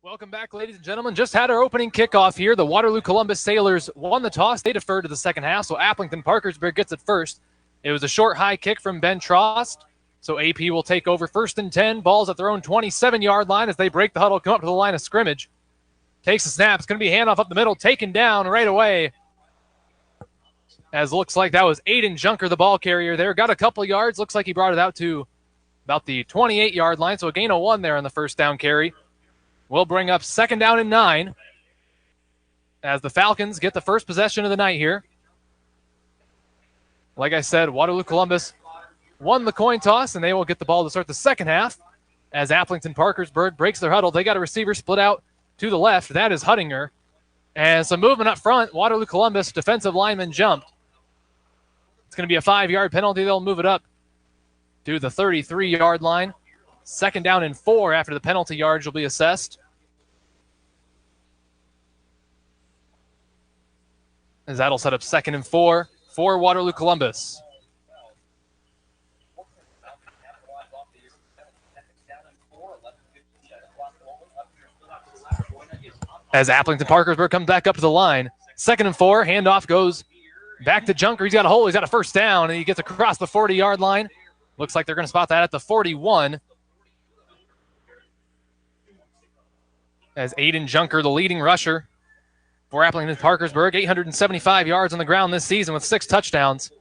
Welcome back, ladies and gentlemen. Just had our opening kickoff here. The Waterloo Columbus Sailors won the toss. They deferred to the second half, so Aplington-Parkersburg gets it first. It was a short high kick from Ben Trost, so AP will take over 1st and 10. Ball's at their own 27-yard line as they break the huddle, come up to the line of scrimmage. Takes a snap. It's going to be a handoff up the middle, taken down right away. As looks like that was Aiden Junker, the ball carrier there. Got a couple of yards. Looks like he brought it out to about the 28-yard line, so a gain of 1 there on the first down carry. We'll bring up 2nd down and 9 as the Falcons get the first possession of the night here. Like I said, Waterloo Columbus won the coin toss, and they will get the ball to start the second half as Aplington-Parkersburg breaks their huddle. They got a receiver split out to the left. That is Huttinger. And some movement up front. Waterloo Columbus defensive lineman jumped. It's going to be a 5-yard penalty. They'll move it up to the 33-yard line. 2nd down and 4 after the penalty yards will be assessed. As that'll set up 2nd and 4 for Waterloo Columbus. As Aplington-Parkersburg comes back up to the line. 2nd and 4, handoff goes back to Junker. He's got a hole. He's got a first down, and he gets across the 40-yard line. Looks like they're going to spot that at the 41. As Aiden Junker, the leading rusher for Aplington-Parkersburg, 875 yards on the ground this season with 6 touchdowns.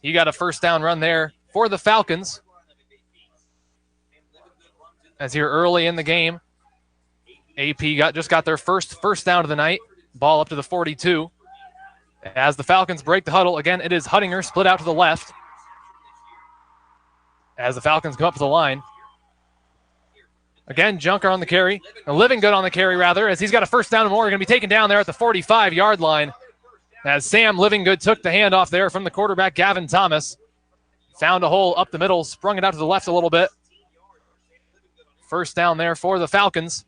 He got a first down run there for the Falcons. As here early in the game, AP just got their first down of the night. Ball up to the 42. As the Falcons break the huddle, again, it is Huttinger split out to the left. As the Falcons come up to the line. Again, Junker on the carry. Living Good on the carry, rather, as he's got a first down and more. Going to be taken down there at the 45-yard line. As Sam Livinggood took the handoff there from the quarterback, Gavin Thomas. Found a hole up the middle, sprung it out to the left a little bit. First down there for the Falcons.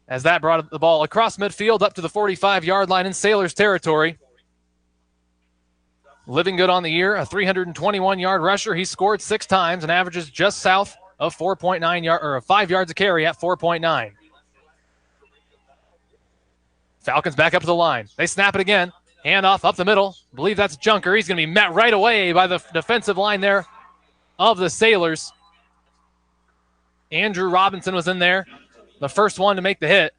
As that brought the ball across midfield up to the 45-yard line in Sailors territory. Livinggood on the year, a 321-yard rusher. He scored 6 times and averages just south of 4.9 yards, or 5 yards a carry at 4.9. Falcons back up to the line. They snap it again. Handoff up the middle. I believe that's Junker. He's going to be met right away by the defensive line there of the Sailors. Andrew Robinson was in there, the first one to make the hit.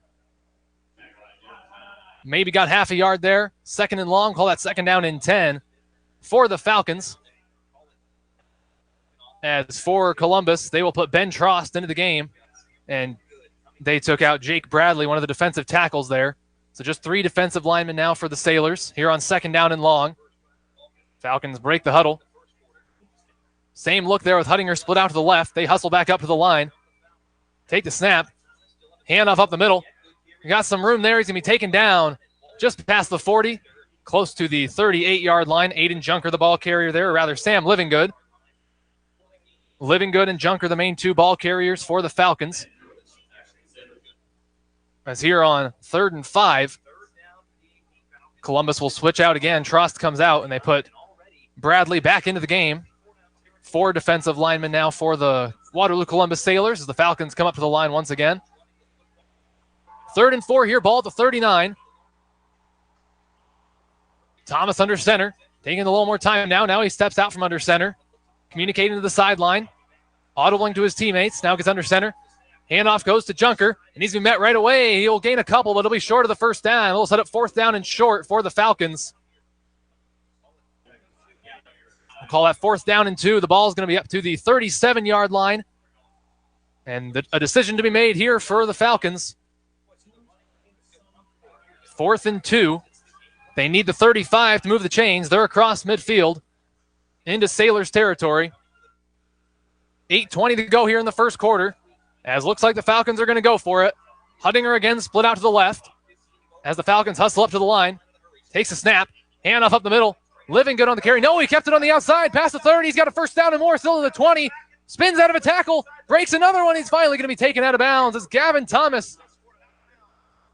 Maybe got half a yard there. 2nd and long. Call that 2nd down and 10 for the Falcons. As for Columbus, they will put Ben Trost into the game, and they took out Jake Bradley, one of the defensive tackles there. So just 3 defensive linemen now for the Sailors here on 2nd down and long. Falcons break the huddle. Same look there with Huttinger split out to the left. They hustle back up to the line. Take the snap. Handoff up the middle. We got some room there. He's going to be taken down just past the 40, close to the 38-yard line. Aiden Junker, the ball carrier there, or rather Sam Livinggood. Livinggood and Junker, the main 2 ball carriers for the Falcons. As here on 3rd and 5, Columbus will switch out again. Trost comes out, and they put Bradley back into the game. 4 defensive linemen now for the Waterloo Columbus Sailors as the Falcons come up to the line once again. 3rd and 4 here, ball at the 39. Thomas under center, taking a little more time now. Now he steps out from under center. Communicating to the sideline. Audibling to his teammates. Now gets under center. Handoff goes to Junker. And he's going to be met right away. He'll gain a couple, but it'll be short of the first down. It'll set up 4th down and short for the Falcons. We'll call that 4th down and 2. The ball is going to be up to the 37-yard line. And a decision to be made here for the Falcons. 4th and 2. They need the 35 to move the chains. They're across midfield into Sailors territory. 8:20 to go here in the first quarter. As looks like the Falcons are going to go for it. Huttinger again split out to the left. As the Falcons hustle up to the line. Takes a snap. Handoff up the middle. Livinggood on the carry. No, he kept it on the outside. Past the 30. He's got a first down and more. Still to the 20. Spins out of a tackle. Breaks another one. He's finally going to be taken out of bounds as Gavin Thomas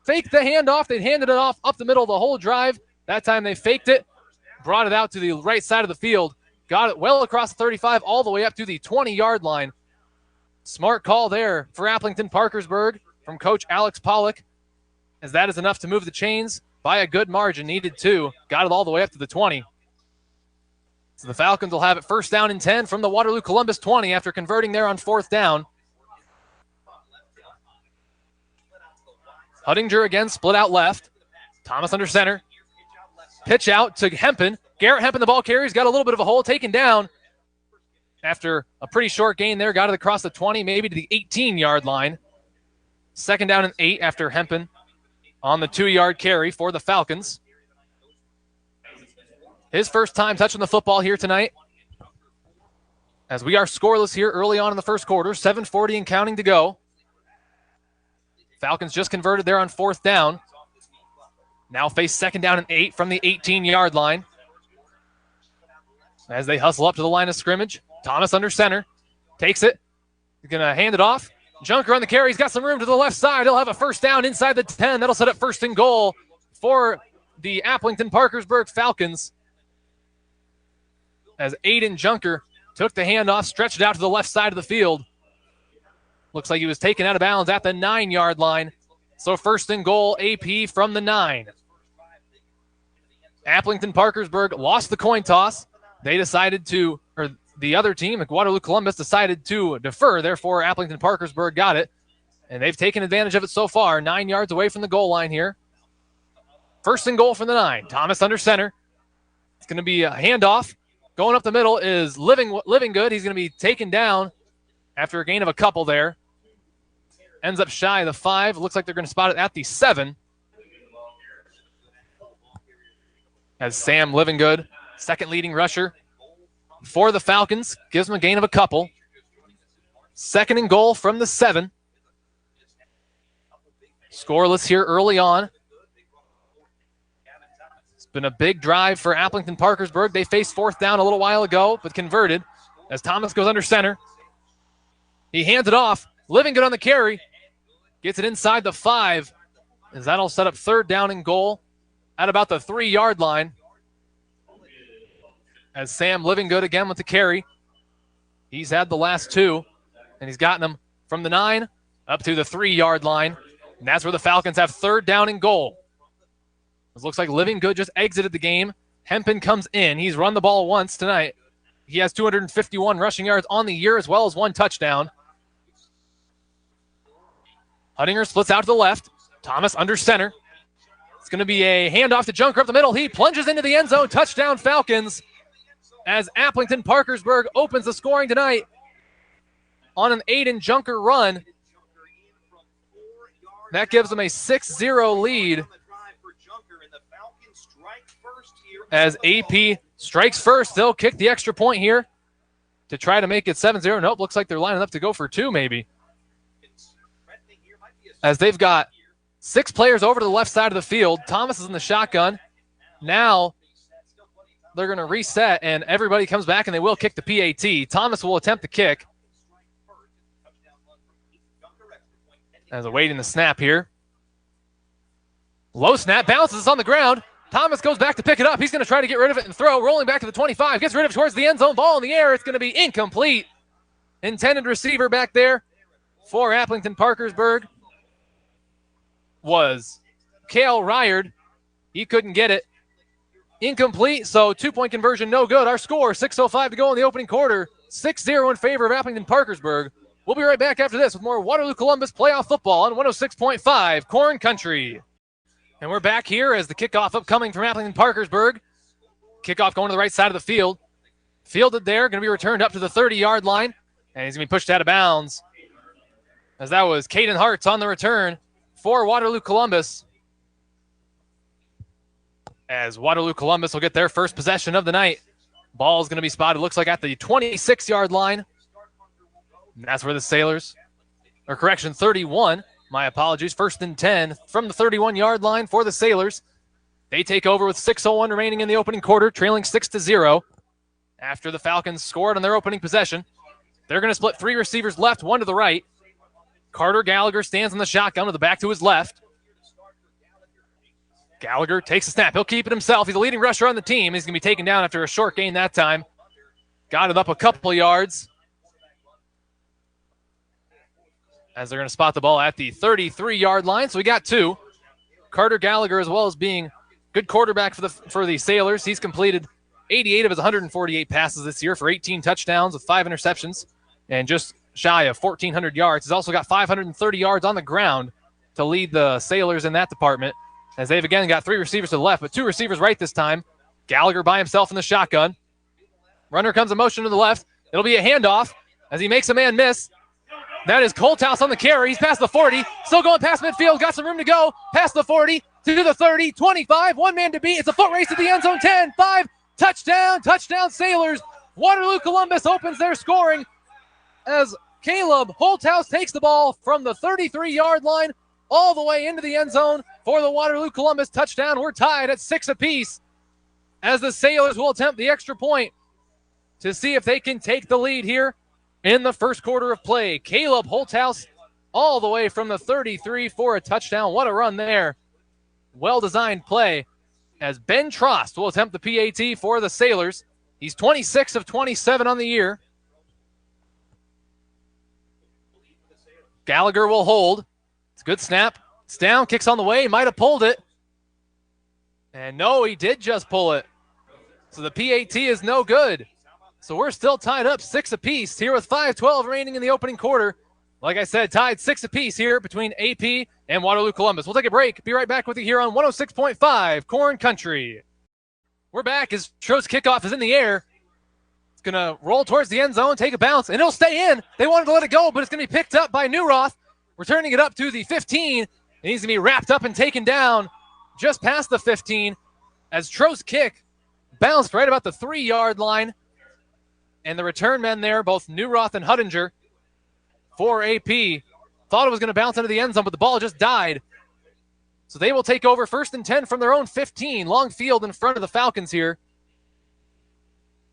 faked the handoff. They'd handed it off up the middle the whole drive. That time they faked it. Brought it out to the right side of the field. Got it well across the 35 all the way up to the 20-yard line. Smart call there for Aplington-Parkersburg. from Coach Alex Pollock, as that is enough to move the chains by a good margin. Needed 2. Got it all the way up to the 20. So the Falcons will have it first down and 10 from the Waterloo Columbus 20 after converting there on 4th down. Huttinger again split out left. Thomas under center. Pitch out to Hempen. Garrett Hempen, the ball carrier. He's got a little bit of a hole, taken down after a pretty short gain there. Got it across the 20, maybe to the 18-yard line. Second down and 8 after Hempen on the 2-yard carry for the Falcons. His first time touching the football here tonight, as we are scoreless here early on in the first quarter. 7:40 and counting to go. Falcons just converted there on 4th down. Now face second down and 8 from the 18-yard line. As they hustle up to the line of scrimmage, Thomas under center. Takes it. He's going to hand it off. Junker on the carry. He's got some room to the left side. He'll have a first down inside the 10. That'll set up first and goal for the Aplington-Parkersburg Falcons. As Aiden Junker took the handoff, stretched it out to the left side of the field. Looks like he was taken out of bounds at the 9-yard line. So first and goal, AP from the 9. Aplington-Parkersburg lost the coin toss. They decided to, or the other team, Waterloo Columbus, decided to defer. Therefore, Aplington-Parkersburg got it. And they've taken advantage of it so far. 9 yards away from the goal line here. First and goal from the 9. Thomas under center. It's going to be a handoff. Going up the middle is Living Good. He's going to be taken down after a gain of a couple there. Ends up shy of the 5. Looks like they're going to spot it at the 7. As Sam Livingood, second leading rusher for the Falcons, gives them a gain of a couple. Second and goal from the 7. Scoreless here early on. It's been a big drive for Aplington-Parkersburg. They faced 4th down a little while ago, but converted as Thomas goes under center. He hands it off. Livingood on the carry. Gets it inside the 5, as that'll set up third down and goal at about the 3-yard line. As Sam Livingood again with the carry. He's had the last 2, and he's gotten them from the 9 up to the 3-yard line. And that's where the Falcons have third down and goal. It looks like Livingood just exited the game. Hempen comes in. He's run the ball once tonight. He has 251 rushing yards on the year as well as 1 touchdown. Huttinger splits out to the left. Thomas under center. It's going to be a handoff to Junker up the middle. He plunges into the end zone. Touchdown Falcons, as Aplington-Parkersburg opens the scoring tonight on an Aiden Junker run. That gives them a 6-0 lead as AP strikes first. They'll kick the extra point here to try to make it 7-0. Nope, looks like they're lining up to go for 2 maybe, as they've got 6 players over to the left side of the field. Thomas is in the shotgun. Now they're going to reset, and everybody comes back, and they will kick the PAT. Thomas will attempt the kick. As awaiting the snap here. Low snap, bounces on the ground. Thomas goes back to pick it up. He's going to try to get rid of it and throw. Rolling back to the 25. Gets rid of it towards the end zone. Ball in the air. It's going to be incomplete. Intended receiver back there for Aplington-Parkersburg was Cale Ryard. He couldn't get it. Incomplete, so 2-point conversion, no good. Our score, 6:05 to go in the opening quarter. 6-0 in favor of Aplington-Parkersburg. We'll be right back after this with more Waterloo Columbus playoff football on 106.5 Corn Country. And we're back here as the kickoff upcoming from Aplington-Parkersburg. Kickoff going to the right side of the field. Fielded there, going to be returned up to the 30-yard line. And he's going to be pushed out of bounds, as that was Caden Hartz on the return for Waterloo Columbus. As Waterloo Columbus will get their first possession of the night. Ball is going to be spotted, looks like, at the 26-yard line. And that's where the Sailors, or correction, 31. My apologies. First and 10 from the 31-yard line for the Sailors. They take over with 6:01 remaining in the opening quarter, trailing 6-0 after the Falcons scored on their opening possession. They're going to split 3 receivers left, 1 to the right. Carter Gallagher stands in the shotgun with the back to his left. Gallagher takes a snap. He'll keep it himself. He's the leading rusher on the team. He's going to be taken down after a short gain that time. Got it up a couple yards, as they're going to spot the ball at the 33-yard line. So we got two. Carter Gallagher, as well as being good quarterback for the Sailors. He's completed 88 of his 148 passes this year for 18 touchdowns with 5 interceptions and just shy of 1,400 yards. He's also got 530 yards on the ground to lead the Sailors in that department, as they've again got 3 receivers to the left, but 2 receivers right this time. Gallagher by himself in the shotgun. Runner comes in motion to the left. It'll be a handoff as he makes a man miss. That is Colthouse on the carry. He's past the 40. Still going past midfield. Got some room to go. Past the 40 to the 30, 25. One man to beat. It's a foot race to the end zone. 10, 5. Touchdown. Touchdown Sailors. Waterloo Columbus opens their scoring as Caleb Holthouse takes the ball from the 33-yard line all the way into the end zone for the Waterloo Columbus touchdown. We're tied at 6 apiece as the Sailors will attempt the extra point to see if they can take the lead here in the first quarter of play. Caleb Holthouse all the way from the 33 for a touchdown. What a run there. Well-designed play as Ben Trost will attempt the PAT for the Sailors. He's 26 of 27 on the year. Gallagher will hold. It's a good snap. It's down, kicks on the way. He might have pulled it. And no, he did just pull it. So the PAT is no good. So we're still tied up 6 apiece here with 5:12 remaining in the opening quarter. Like I said, tied 6 apiece here between AP and Waterloo Columbus. We'll take a break. Be right back with you here on 106.5 Corn Country. We're back as Tro's kickoff is in the air. It's going to roll towards the end zone, take a bounce, and it'll stay in. They wanted to let it go, but it's going to be picked up by Newroth, returning it up to the 15. It needs to be wrapped up and taken down just past the 15 as Tro's kick bounced right about the 3-yard line. And the return men there, both Newroth and Huttinger for AP, thought it was going to bounce into the end zone, but the ball just died. So they will take over 1st and 10 from their own 15. Long field in front of the Falcons here.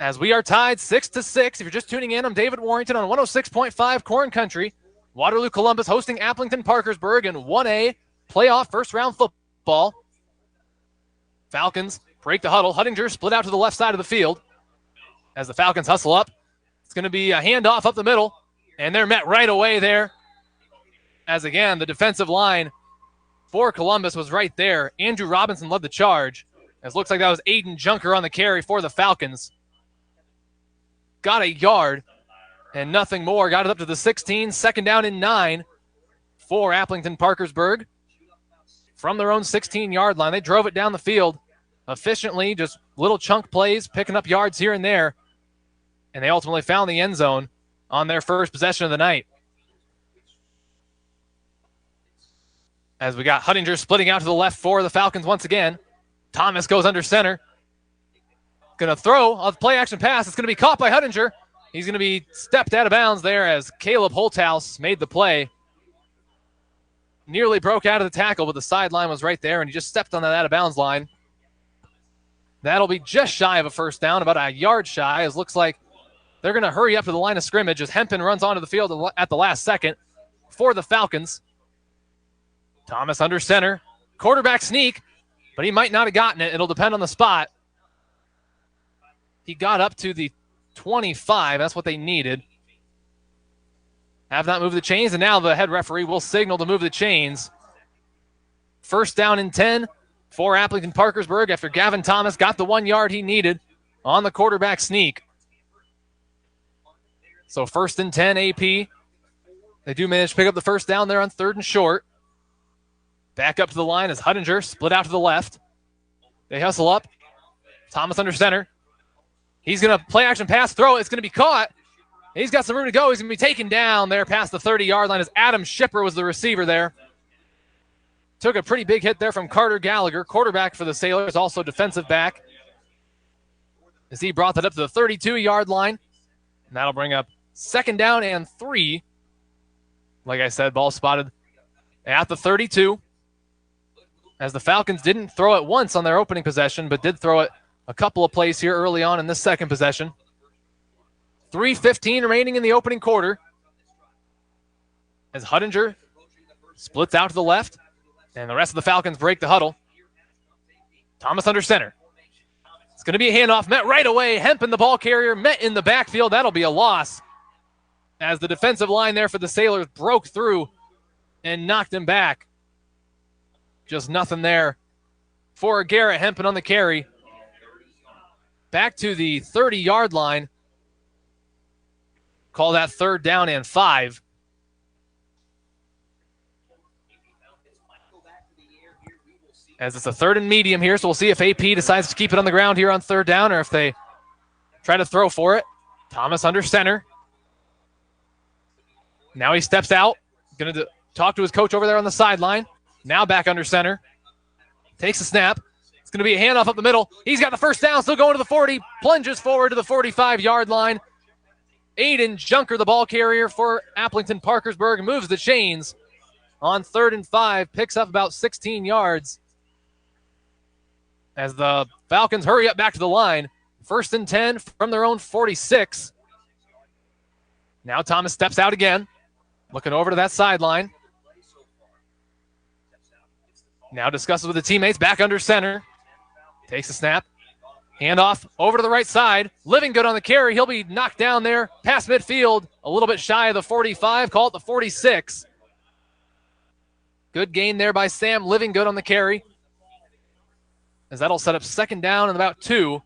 As we are tied 6-6. If you're just tuning in, I'm David Warrington on 106.5 Corn Country. Waterloo Columbus hosting Aplington-Parkersburg in 1A playoff first-round football. Falcons break the huddle. Huttinger split out to the left side of the field. As the Falcons hustle up, it's going to be a handoff up the middle, and they're met right away there. As again, the defensive line for Columbus was right there. Andrew Robinson led the charge. As looks like that was Aiden Junker on the carry for the Falcons. Got a yard and nothing more. Got it up to the 16, 2nd down and 9 for Aplington-Parkersburg. From their own 16-yard line, they drove it down the field efficiently, just little chunk plays, picking up yards here and there. And they ultimately found the end zone on their first possession of the night. As we got Huttinger splitting out to the left for the Falcons once again. Thomas goes under center. Going to throw a play-action pass. It's going to be caught by Huttinger. He's going to be stepped out of bounds there as Caleb Holthouse made the play. Nearly broke out of the tackle, but the sideline was right there, and he just stepped on that out-of-bounds line. That'll be just shy of a first down, about a yard shy, as looks like they're going to hurry up to the line of scrimmage as Hempen runs onto the field at the last second for the Falcons. Thomas under center. Quarterback sneak, but he might not have gotten it. It'll depend on the spot. He got up to the 25. That's what they needed. Have not moved the chains, and now the head referee will signal to move the chains. 1st down and 10 for Aplington-Parkersburg after Gavin Thomas got the 1 yard he needed on the quarterback sneak. So 1st and 10 AP. They do manage to pick up the first down there on 3rd and short. Back up to the line as Huttinger split out to the left. They hustle up. Thomas under center. He's going to play action pass, throw it. It's going to be caught. He's got some room to go. He's going to be taken down there past the 30-yard line as Adam Schipper was the receiver there. Took a pretty big hit there from Carter Gallagher, quarterback for the Sailors, also defensive back, as he brought that up to the 32-yard line. And that'll bring up 2nd down and 3. Like I said, ball spotted at the 32. As the Falcons didn't throw it once on their opening possession, but did throw it a couple of plays here early on in this second possession. 3:15 remaining in the opening quarter. As Huttinger splits out to the left, and the rest of the Falcons break the huddle. Thomas under center. It's going to be a handoff, met right away. Hempen, the ball carrier, met in the backfield. That'll be a loss. as the defensive line there for the Sailors broke through and knocked him back. Just nothing there for Garrett Hempen on the carry. Back to the 30-yard line. Call that 3rd down and 5. As it's a 3rd and medium here, so we'll see if AP decides to keep it on the ground here on 3rd down or if they try to throw for it. Thomas under center. Now he steps out. Going to talk to his coach over there on the sideline. Now back under center. Takes a snap. It's going to be a handoff up the middle. He's got the 1st down, still going to the 40. Plunges forward to the 45-yard line. Aiden Junker, the ball carrier for Aplington-Parkersburg, moves the chains on 3rd and 5. Picks up about 16 yards. As the Falcons hurry up back to the line. 1st and 10 from their own 46. Now Thomas steps out again. Looking over to that sideline. Now discusses with the teammates. Back under center. Takes a snap. Handoff over to the right side. Living Good on the carry. He'll be knocked down there past midfield. A little bit shy of the 45. Call it the 46. Good gain there by Sam Living Good on the carry. As that'll set up 2nd down and about 2.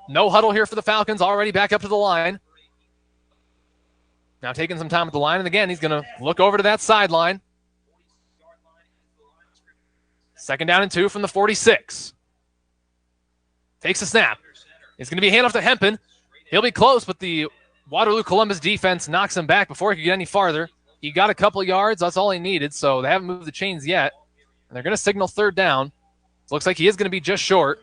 No huddle here for the Falcons. Already back up to the line. Now taking some time at the line. And again, he's going to look over to that sideline. 2nd down and 2 from the 46. Takes a snap. It's going to be a handoff to Hempen. He'll be close, but the Waterloo Columbus defense knocks him back before he could get any farther. He got a couple of yards. That's all he needed, so they haven't moved the chains yet. And they're going to signal 3rd down. It looks like he is going to be just short.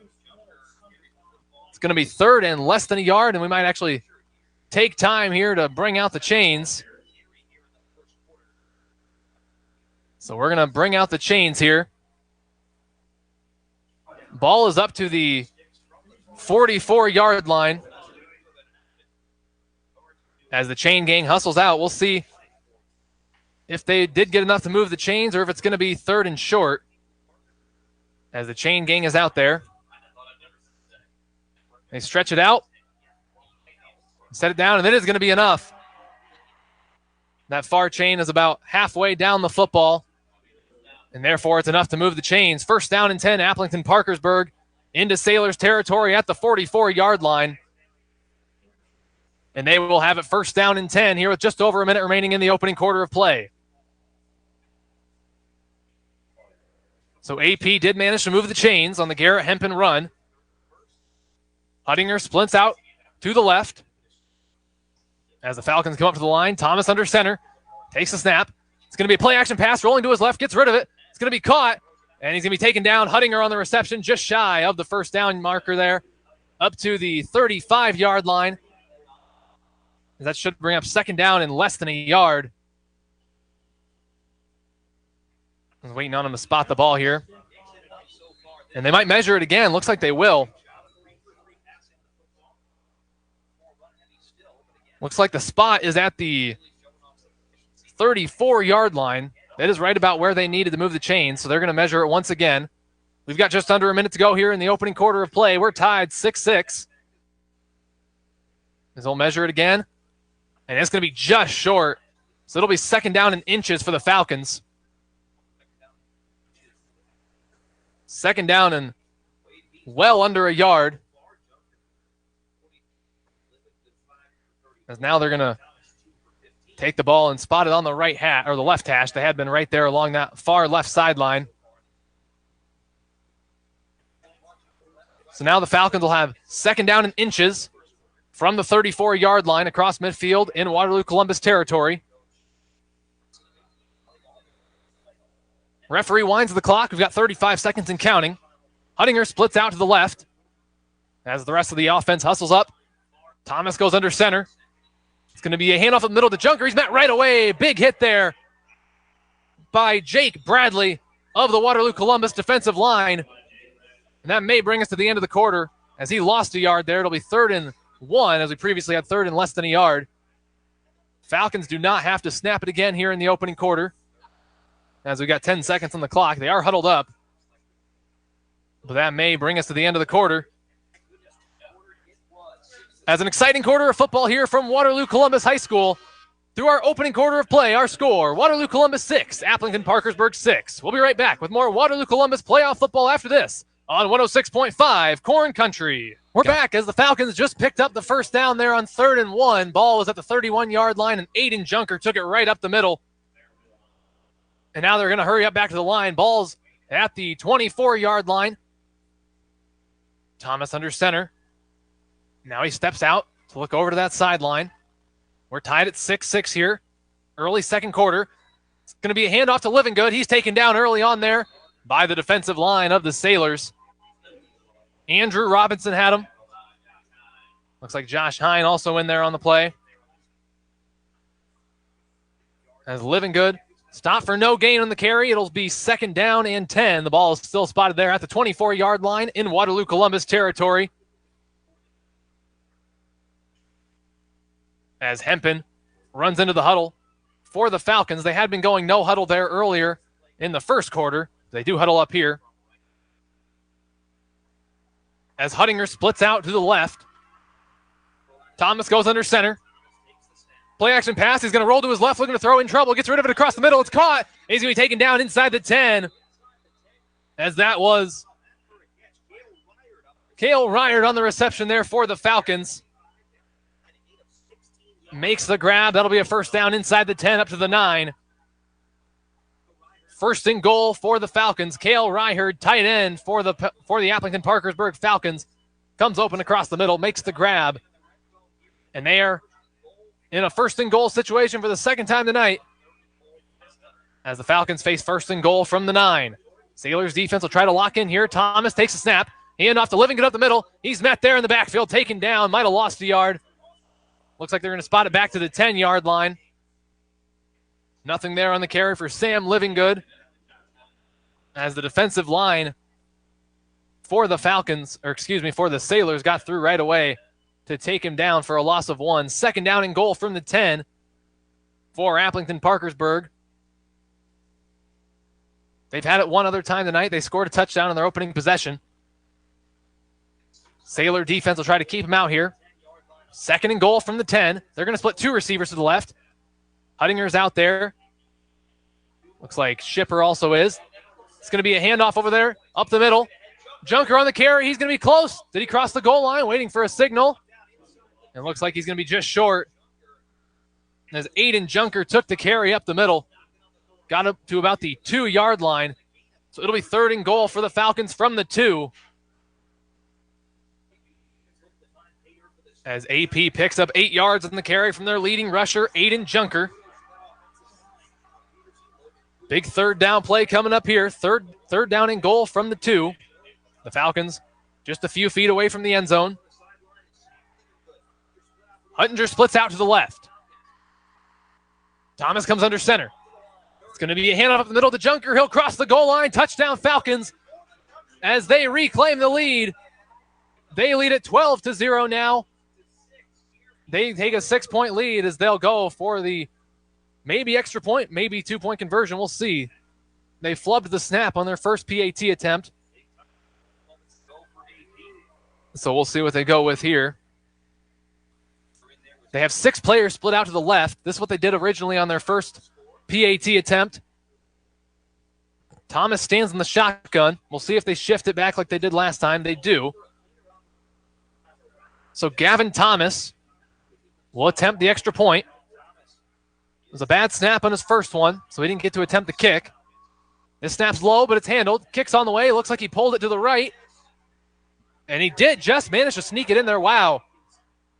It's going to be 3rd and less than a yard, and we might actually take time here to bring out the chains. So we're going to bring out the chains here. Ball is up to the 44-yard line. As the chain gang hustles out, we'll see if they did get enough to move the chains or if it's going to be 3rd and short. As the chain gang is out there. They stretch it out. Set it down, and it is going to be enough. That far chain is about halfway down the football. And therefore, it's enough to move the chains. 1st down and 10, Aplington-Parkersburg into Sailors territory at the 44-yard line. And they will have it 1st down and 10 here with just over a minute remaining in the opening quarter of play. So AP did manage to move the chains on the Garrett Hempen run. Huttinger splints out to the left. As the Falcons come up to the line, Thomas under center. Takes a snap. It's going to be a play-action pass. Rolling to his left. Gets rid of it. It's going to be caught. And he's going to be taken down. Huttinger on the reception. Just shy of the 1st down marker there. Up to the 35-yard line. That should bring up 2nd down in less than a yard. I was waiting on him to spot the ball here. And they might measure it again. Looks like they will. Looks like the spot is at the 34-yard line. That is right about where they needed to move the chains, so they're going to measure it once again. We've got just under a minute to go here in the opening quarter of play. We're tied 6-6. As they'll measure it again. And it's going to be just short. So it'll be 2nd down in inches for the Falcons. 2nd down and well under a yard. As now they're going to take the ball and spot it on the right hash or the left hash. They had been right there along that far left sideline. So now the Falcons will have 2nd down in inches from the 34-yard line across midfield in Waterloo Columbus territory. Referee winds the clock. We've got 35 seconds and counting. Huttinger splits out to the left as the rest of the offense hustles up. Thomas goes under center. It's going to be a handoff in the middle to Junker. He's met right away. Big hit there by Jake Bradley of the Waterloo Columbus defensive line. And that may bring us to the end of the quarter as he lost a yard there. It'll be 3rd and 1 as we previously had 3rd and less than a yard. Falcons do not have to snap it again here in the opening quarter as we got 10 seconds on the clock. They are huddled up. But that may bring us to the end of the quarter. As an exciting quarter of football here from Waterloo Columbus High School. Through our opening quarter of play, our score, Waterloo Columbus 6, Aplington-Parkersburg 6. We'll be right back with more Waterloo Columbus playoff football after this on 106.5 Corn Country. We're back as the Falcons just picked up the first down there on 3rd and 1. Ball was at the 31-yard line, and Aiden Junker took it right up the middle. And now they're going to hurry up back to the line. Ball's at the 24-yard line. Thomas under center. Now he steps out to look over to that sideline. We're tied at 6-6 here. Early second quarter. It's going to be a handoff to Livingood. He's taken down early on there by the defensive line of the Sailors. Andrew Robinson had him. Looks like Josh Hine also in there on the play. As Livingood stopped for no gain on the carry. It'll be 2nd down and 10. The ball is still spotted there at the 24-yard line in Waterloo Columbus territory. As Hempen runs into the huddle for the Falcons. They had been going no huddle there earlier in the first quarter. They do huddle up here. As Huttinger splits out to the left. Thomas goes under center. Play action pass. He's going to roll to his left, looking to throw in trouble. Gets rid of it across the middle. It's caught. He's going to be taken down inside the 10. As that was Cale Ryard on the reception there for the Falcons. Makes the grab. That'll be a first down inside the 10 up to the 9. First and goal for the Falcons. Cale Ryherd, tight end for the Aplington-Parkersburg Falcons, comes open across the middle, makes the grab. And they are in a first and goal situation for the second time tonight as the Falcons face first and goal from the 9. Sailors defense will try to lock in here. Thomas takes a snap. Hand off to Livingood up the middle. He's met there in the backfield, taken down. Might have lost a yard. Looks like they're going to spot it back to the 10-yard line. Nothing there on the carry for Sam Livingood. As the defensive line for the Falcons, for the Sailors, got through right away to take him down for a loss of 1. 2nd down and goal from the 10 for Aplington-Parkersburg. They've had it one other time tonight. They scored a touchdown in their opening possession. Sailor defense will try to keep him out here. 2nd and goal from the 10. They're going to split 2 receivers to the left. Huttinger's out there. Looks like Shipper also is. It's going to be a handoff over there, up the middle. Junker on the carry. He's going to be close. Did he cross the goal line? Waiting for a signal. It looks like he's going to be just short. As Aiden Junker took the carry up the middle. Got up to about the 2-yard line. So it'll be 3rd and goal for the Falcons from the 2. As AP picks up 8 yards on the carry from their leading rusher, Aiden Junker. Big 3rd down play coming up here. Third down and goal from the 2. The Falcons just a few feet away from the end zone. Huttinger splits out to the left. Thomas comes under center. It's going to be a handoff up the middle to Junker. He'll cross the goal line. Touchdown Falcons as they reclaim the lead. They lead at 12-0 now. They take a 6-point lead as they'll go for the maybe extra point, maybe 2-point conversion. We'll see. They flubbed the snap on their first PAT attempt. So we'll see what they go with here. They have 6 players split out to the left. This is what they did originally on their first PAT attempt. Thomas stands in the shotgun. We'll see if they shift it back like they did last time. They do. So Gavin Thomas will attempt the extra point. It was a bad snap on his first one, so he didn't get to attempt the kick. This snap's low, but it's handled. Kick's on the way. Looks like he pulled it to the right. And he did just manage to sneak it in there. Wow.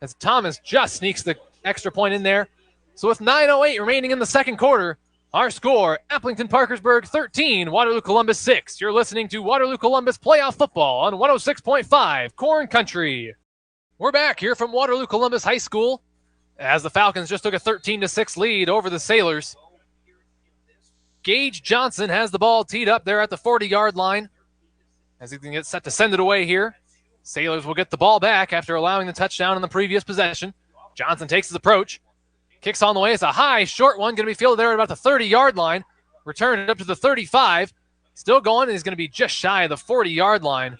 As Thomas just sneaks the extra point in there. So with 9:08 remaining in the second quarter, our score, Aplington-Parkersburg 13, Waterloo Columbus 6. You're listening to Waterloo Columbus playoff football on 106.5 Corn Country. We're back here from Waterloo Columbus High School as the Falcons just took a 13-6 lead over the Sailors. Gage Johnson has the ball teed up there at the 40-yard line as he can get set to send it away here. Sailors will get the ball back after allowing the touchdown in the previous possession. Johnson takes his approach. Kicks on the way. It's a high, short one. Going to be fielded there at about the 30-yard line. Return it up to the 35. Still going, and he's going to be just shy of the 40-yard line.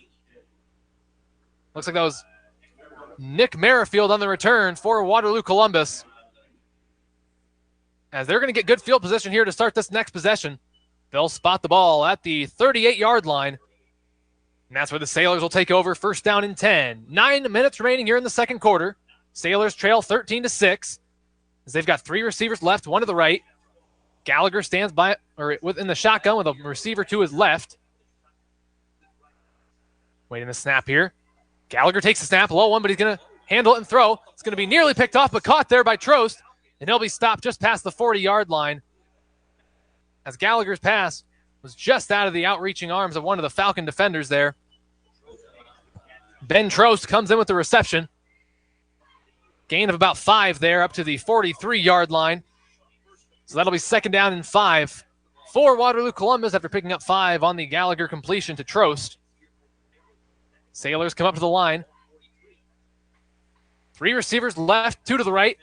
Looks like that was Nick Merrifield on the return for Waterloo Columbus. As they're going to get good field position here to start this next possession. They'll spot the ball at the 38-yard line. And that's where the Sailors will take over, first down and 10. 9 minutes remaining here in the second quarter. Sailors trail 13-6. As they've got 3 receivers left, one to the right. Gallagher stands by or within the shotgun with a receiver to his left. Waiting the snap here. Gallagher takes the snap, low one, but he's going to handle it and throw. It's going to be nearly picked off, but caught there by Trost. And he'll be stopped just past the 40-yard line. As Gallagher's pass was just out of the outreaching arms of one of the Falcon defenders there. Ben Trost comes in with the reception. Gain of about 5 there up to the 43-yard line. So that'll be second down and 5 for Waterloo Columbus after picking up 5 on the Gallagher completion to Trost. Sailors come up to the line. 3 receivers left, 2 to the right.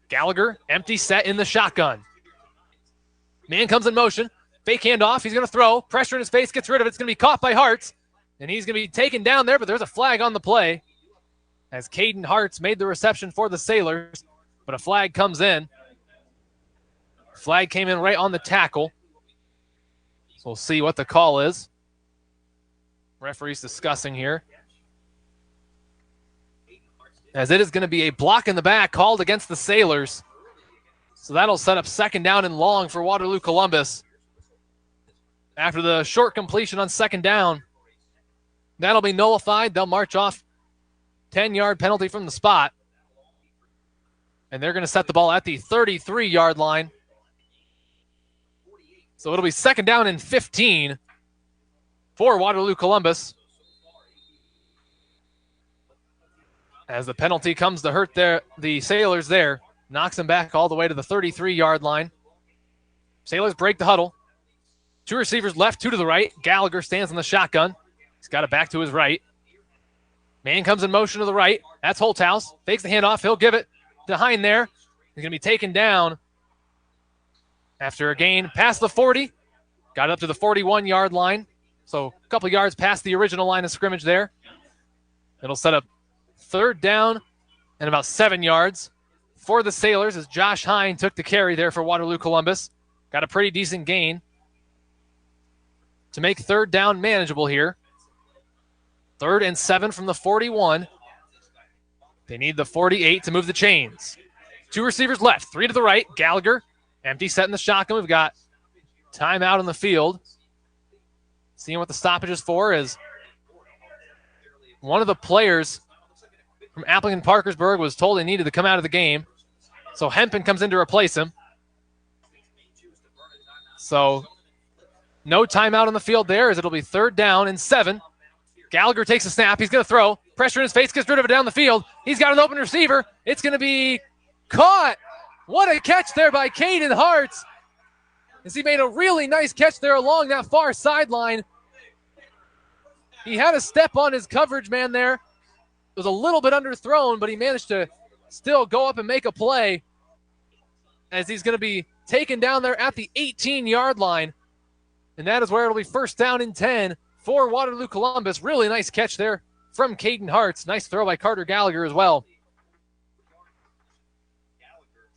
Gallagher, empty set in the shotgun. Man comes in motion. Fake handoff. He's going to throw. Pressure in his face. Gets rid of it. It's going to be caught by Hartz. And he's going to be taken down there, but there's a flag on the play. As Caden Hartz made the reception for the Sailors. But a flag comes in. Flag came in right on the tackle. So we'll see what the call is. Referee's discussing here. As it is going to be a block in the back called against the Sailors. So that'll set up second down and long for Waterloo Columbus. After the short completion on second down, that'll be nullified. They'll march off 10-yard penalty from the spot. And they're going to set the ball at the 33-yard line. So it'll be second down and 15 for Waterloo Columbus. As the penalty comes to hurt the Sailors there. Knocks them back all the way to the 33-yard line. Sailors break the huddle. 2 receivers left, 2 to the right. Gallagher stands in the shotgun. He's got it back to his right. Man comes in motion to the right. That's Holthouse. Fakes the handoff. He'll give it to Hine there. He's going to be taken down after a gain past the 40. Got up to the 41-yard line. So a couple yards past the original line of scrimmage there. It'll set up third down and about 7 yards for the Sailors as Josh Hine took the carry there for Waterloo Columbus. Got a pretty decent gain to make third down manageable here. 3rd and 7 from the 41. They need the 48 to move the chains. 2 receivers left, 3 to the right. Gallagher, empty set in the shotgun. We've got timeout on the field. Seeing what the stoppage is for is one of the players from Aplington-Parkersburg was told they needed to come out of the game. So Hempen comes in to replace him. So no timeout on the field there as it'll be 3rd down and 7. Gallagher takes a snap. He's going to throw. Pressure in his face. Gets rid of it down the field. He's got an open receiver. It's going to be caught. What a catch there by Caden Hartz. As he made a really nice catch there along that far sideline. He had a step on his coverage man there. It was a little bit underthrown, but he managed to still go up and make a play as he's going to be taken down there at the 18-yard line. And that is where it'll be first down and 10 for Waterloo Columbus. Really nice catch there from Caden Hartz. Nice throw by Carter Gallagher as well.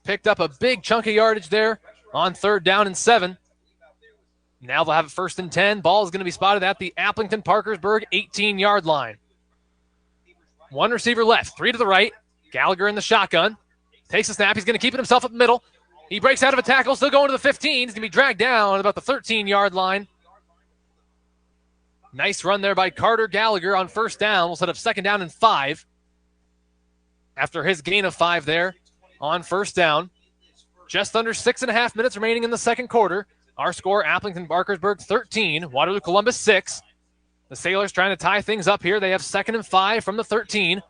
Picked up a big chunk of yardage there on 3rd down and 7. Now they'll have it 1st and 10. Ball is going to be spotted at the Aplington-Parkersburg 18-yard line. 1 receiver left, 3 to the right. Gallagher in the shotgun. Takes a snap. He's going to keep it himself up the middle. He breaks out of a tackle, still going to the 15. He's going to be dragged down at about the 13-yard line. Nice run there by Carter Gallagher on 1st down. We'll set up 2nd down and 5. After his gain of 5 there on 1st down. Just under 6.5 minutes remaining in the second quarter. Our score, Aplington-Parkersburg 13, Waterloo Columbus 6. The Sailors trying to tie things up here. They have 2nd and 5 from the 13.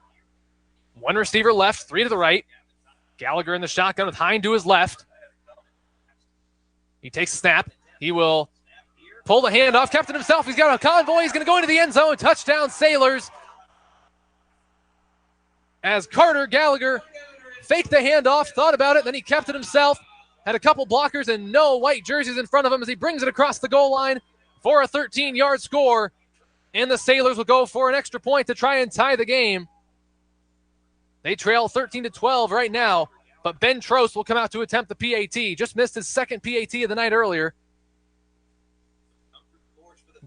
1 receiver left, 3 to the right. Gallagher in the shotgun with Hine to his left. He takes a snap. He will pull the handoff. Kept it himself. He's got a convoy. He's going to go into the end zone. Touchdown, Sailors. As Carter Gallagher faked the handoff, thought about it, then he kept it himself. Had a couple blockers and no white jerseys in front of him as he brings it across the goal line for a 13-yard score. And the Sailors will go for an extra point to try and tie the game. They trail 13-12 right now, but Ben Trost will come out to attempt the PAT. Just missed his second PAT of the night earlier.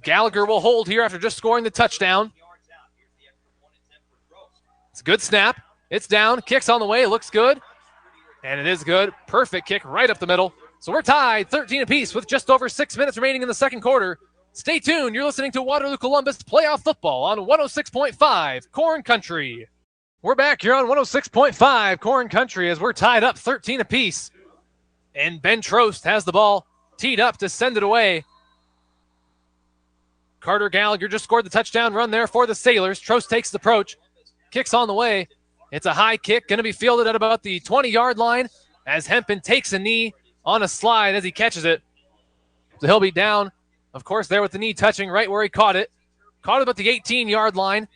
Gallagher will hold here after just scoring the touchdown. It's a good snap. It's down. Kick's on the way. Looks good. And it is good. Perfect kick right up the middle. So we're tied 13 apiece with just over 6 minutes remaining in the second quarter. Stay tuned. You're listening to Waterloo Columbus Playoff Football on 106.5 Corn Country. We're back here on 106.5 Corn Country as we're tied up 13 apiece. And Ben Trost has the ball teed up to send it away. Carter Gallagher just scored the touchdown run there for the Sailors. Trost takes the approach. Kick's on the way. It's a high kick, going to be fielded at about the 20-yard line as Hempen takes a knee on a slide as he catches it. So he'll be down, of course, there with the knee touching right where he caught it. Caught it about the 18-yard line,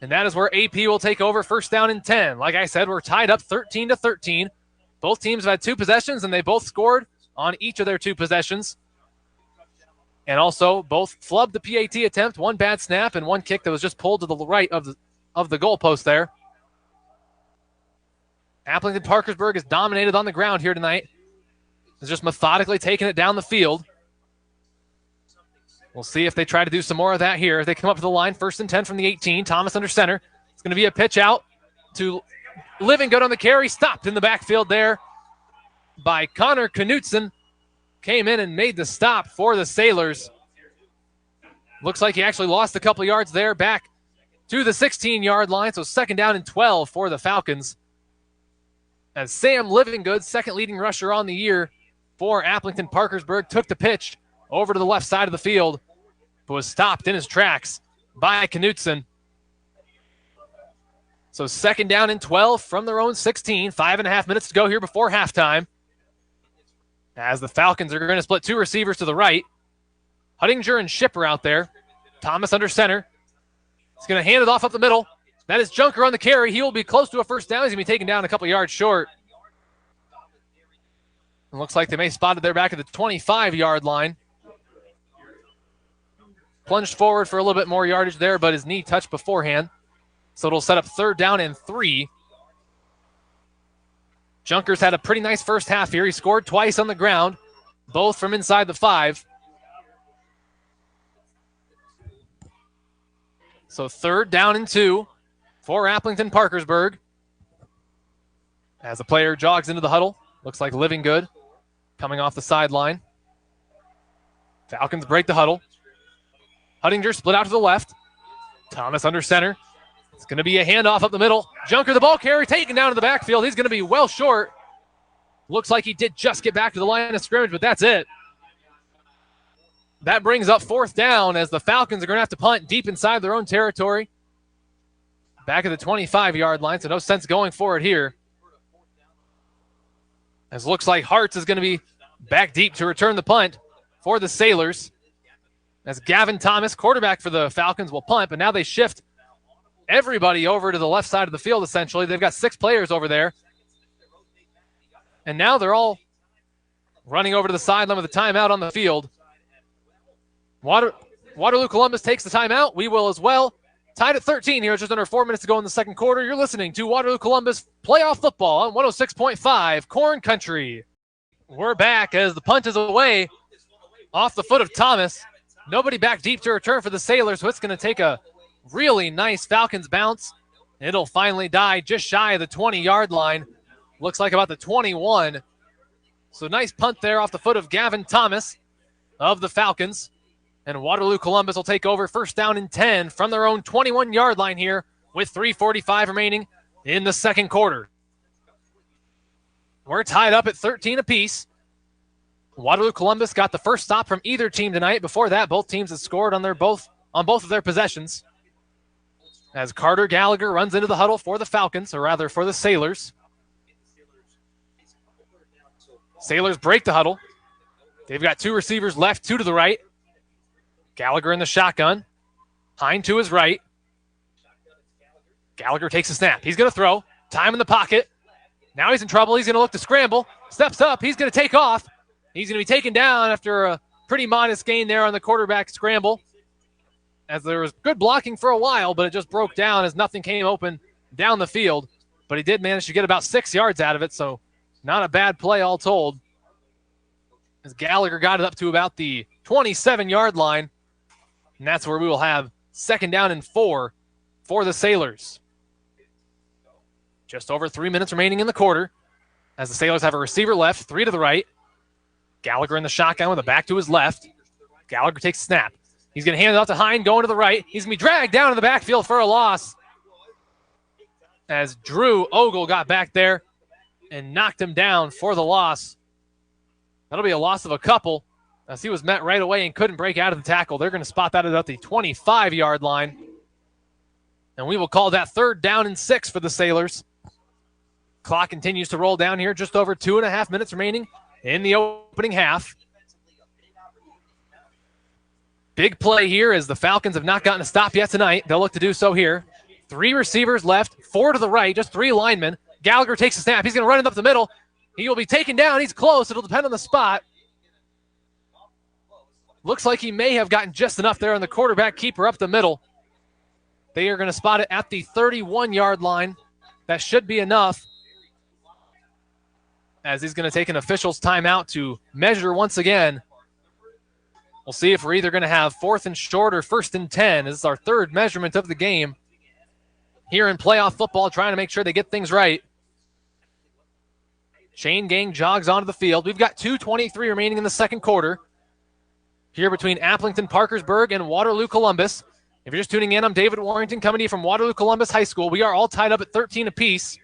and that is where AP will take over first down and 10. Like I said, we're tied up 13-13. Both teams have had 2 possessions, and they both scored on each of their 2 possessions. And also, both flubbed the PAT attempt, 1 bad snap and 1 kick that was just pulled to the right of the goalpost there. Aplington-Parkersburg is dominated on the ground here tonight. It's just methodically taking it down the field. We'll see if they try to do some more of that here. As they come up to the line, 1st and 10 from the 18. Thomas under center. It's going to be a pitch out to Living Good on the carry. Stopped in the backfield there by Connor Knutson. Came in and made the stop for the Sailors. Looks like he actually lost a couple yards there back to the 16-yard line. So 2nd down and 12 for the Falcons. As Sam Livingood, second leading rusher on the year for Aplington-Parkersburg, took the pitch over to the left side of the field, but was stopped in his tracks by Knutson. So 2nd down and 12 from their own 16. 5.5 minutes to go here before halftime. As the Falcons are going to split 2 receivers to the right. Huttinger and Shipper out there. Thomas under center. He's going to hand it off up the middle. That is Junker on the carry. He will be close to a first down. He's going to be taken down a couple yards short. It looks like they may spot it there back at the 25-yard line. Plunged forward for a little bit more yardage there, but his knee touched beforehand. So it'll set up 3rd down and 3. Junker's had a pretty nice first half here. He scored twice on the ground, both from inside the 5. So 3rd down and 2 for Aplington-Parkersburg. As a player jogs into the huddle, looks like Living Good coming off the sideline. Falcons break the huddle. Huttinger split out to the left. Thomas under center. It's going to be a handoff up the middle. Junker, the ball carry, taken down to the backfield. He's going to be well short. Looks like he did just get back to the line of scrimmage, but that's it. That brings up 4th down as the Falcons are going to have to punt deep inside their own territory. Back at the 25-yard line, so no sense going for it here. As it looks like Hartz is going to be back deep to return the punt for the Sailors. As Gavin Thomas, quarterback for the Falcons, will punt, but now they shift everybody over to the left side of the field, essentially. They've got 6 players over there. And now they're all running over to the sideline with a timeout on the field. Waterloo Columbus takes the timeout. We will as well. Tied at 13 here, just under 4 minutes to go in the second quarter. You're listening to Waterloo Columbus Playoff Football on 106.5 Corn Country. We're back as the punt is away off the foot of Thomas. Nobody back deep to return for the Sailors, so it's going to take a really nice Falcons bounce. It'll finally die just shy of the 20-yard line. Looks like about the 21. So nice punt there off the foot of Gavin Thomas of the Falcons. And Waterloo Columbus will take over 1st down and 10 from their own 21-yard line here with 3:45 remaining in the second quarter. We're tied up at 13 apiece. Waterloo Columbus got the first stop from either team tonight. Before that, both teams had scored on both of their possessions. As Carter Gallagher runs into the huddle for the Falcons, or rather for the Sailors. Sailors break the huddle. They've got 2 receivers left, 2 to the right. Gallagher in the shotgun. Hind to his right. Gallagher takes a snap. He's going to throw. Time in the pocket. Now he's in trouble. He's going to look to scramble. Steps up. He's going to take off. He's going to be taken down after a pretty modest gain there on the quarterback scramble. As there was good blocking for a while, but it just broke down as nothing came open down the field. but he did manage to get about 6 yards out of it, so not a bad play all told. As Gallagher got it up to about the 27-yard line, and that's where we will have 2nd down and 4 for the Sailors. Just over 3 minutes remaining in the quarter, as the Sailors have a receiver left, 3 to the right. Gallagher in the shotgun with a back to his left. Gallagher takes a snap. He's going to hand it off to Hine, going to the right. He's going to be dragged down in the backfield for a loss, as Drew Ogle got back there and knocked him down for the loss. That'll be a loss of a couple, as he was met right away and couldn't break out of the tackle. They're going to spot that at about the 25-yard line. And we will call that 3rd down and 6 for the Sailors. Clock continues to roll down here, just over 2.5 minutes remaining in the opening half. Big play here, as the Falcons have not gotten a stop yet tonight. They'll look to do so here. 3 receivers left, 4 to the right, just 3 linemen. Gallagher takes a snap. He's going to run it up the middle. He will be taken down. He's close. It'll depend on the spot. Looks like he may have gotten just enough there on the quarterback keeper up the middle. They are going to spot it at the 31-yard line. That should be enough, as he's going to take an official's timeout to measure once again. We'll see if we're either going to have 4th and short or 1st and 10. This is our 3rd measurement of the game here in playoff football, trying to make sure they get things right. Chain gang jogs onto the field. We've got 2:23 remaining in the 2nd quarter here between Aplington-Parkersburg and Waterloo Columbus. If you're just tuning in, I'm David Warrington, coming to you from Waterloo Columbus High School. We are all tied up at 13 apiece,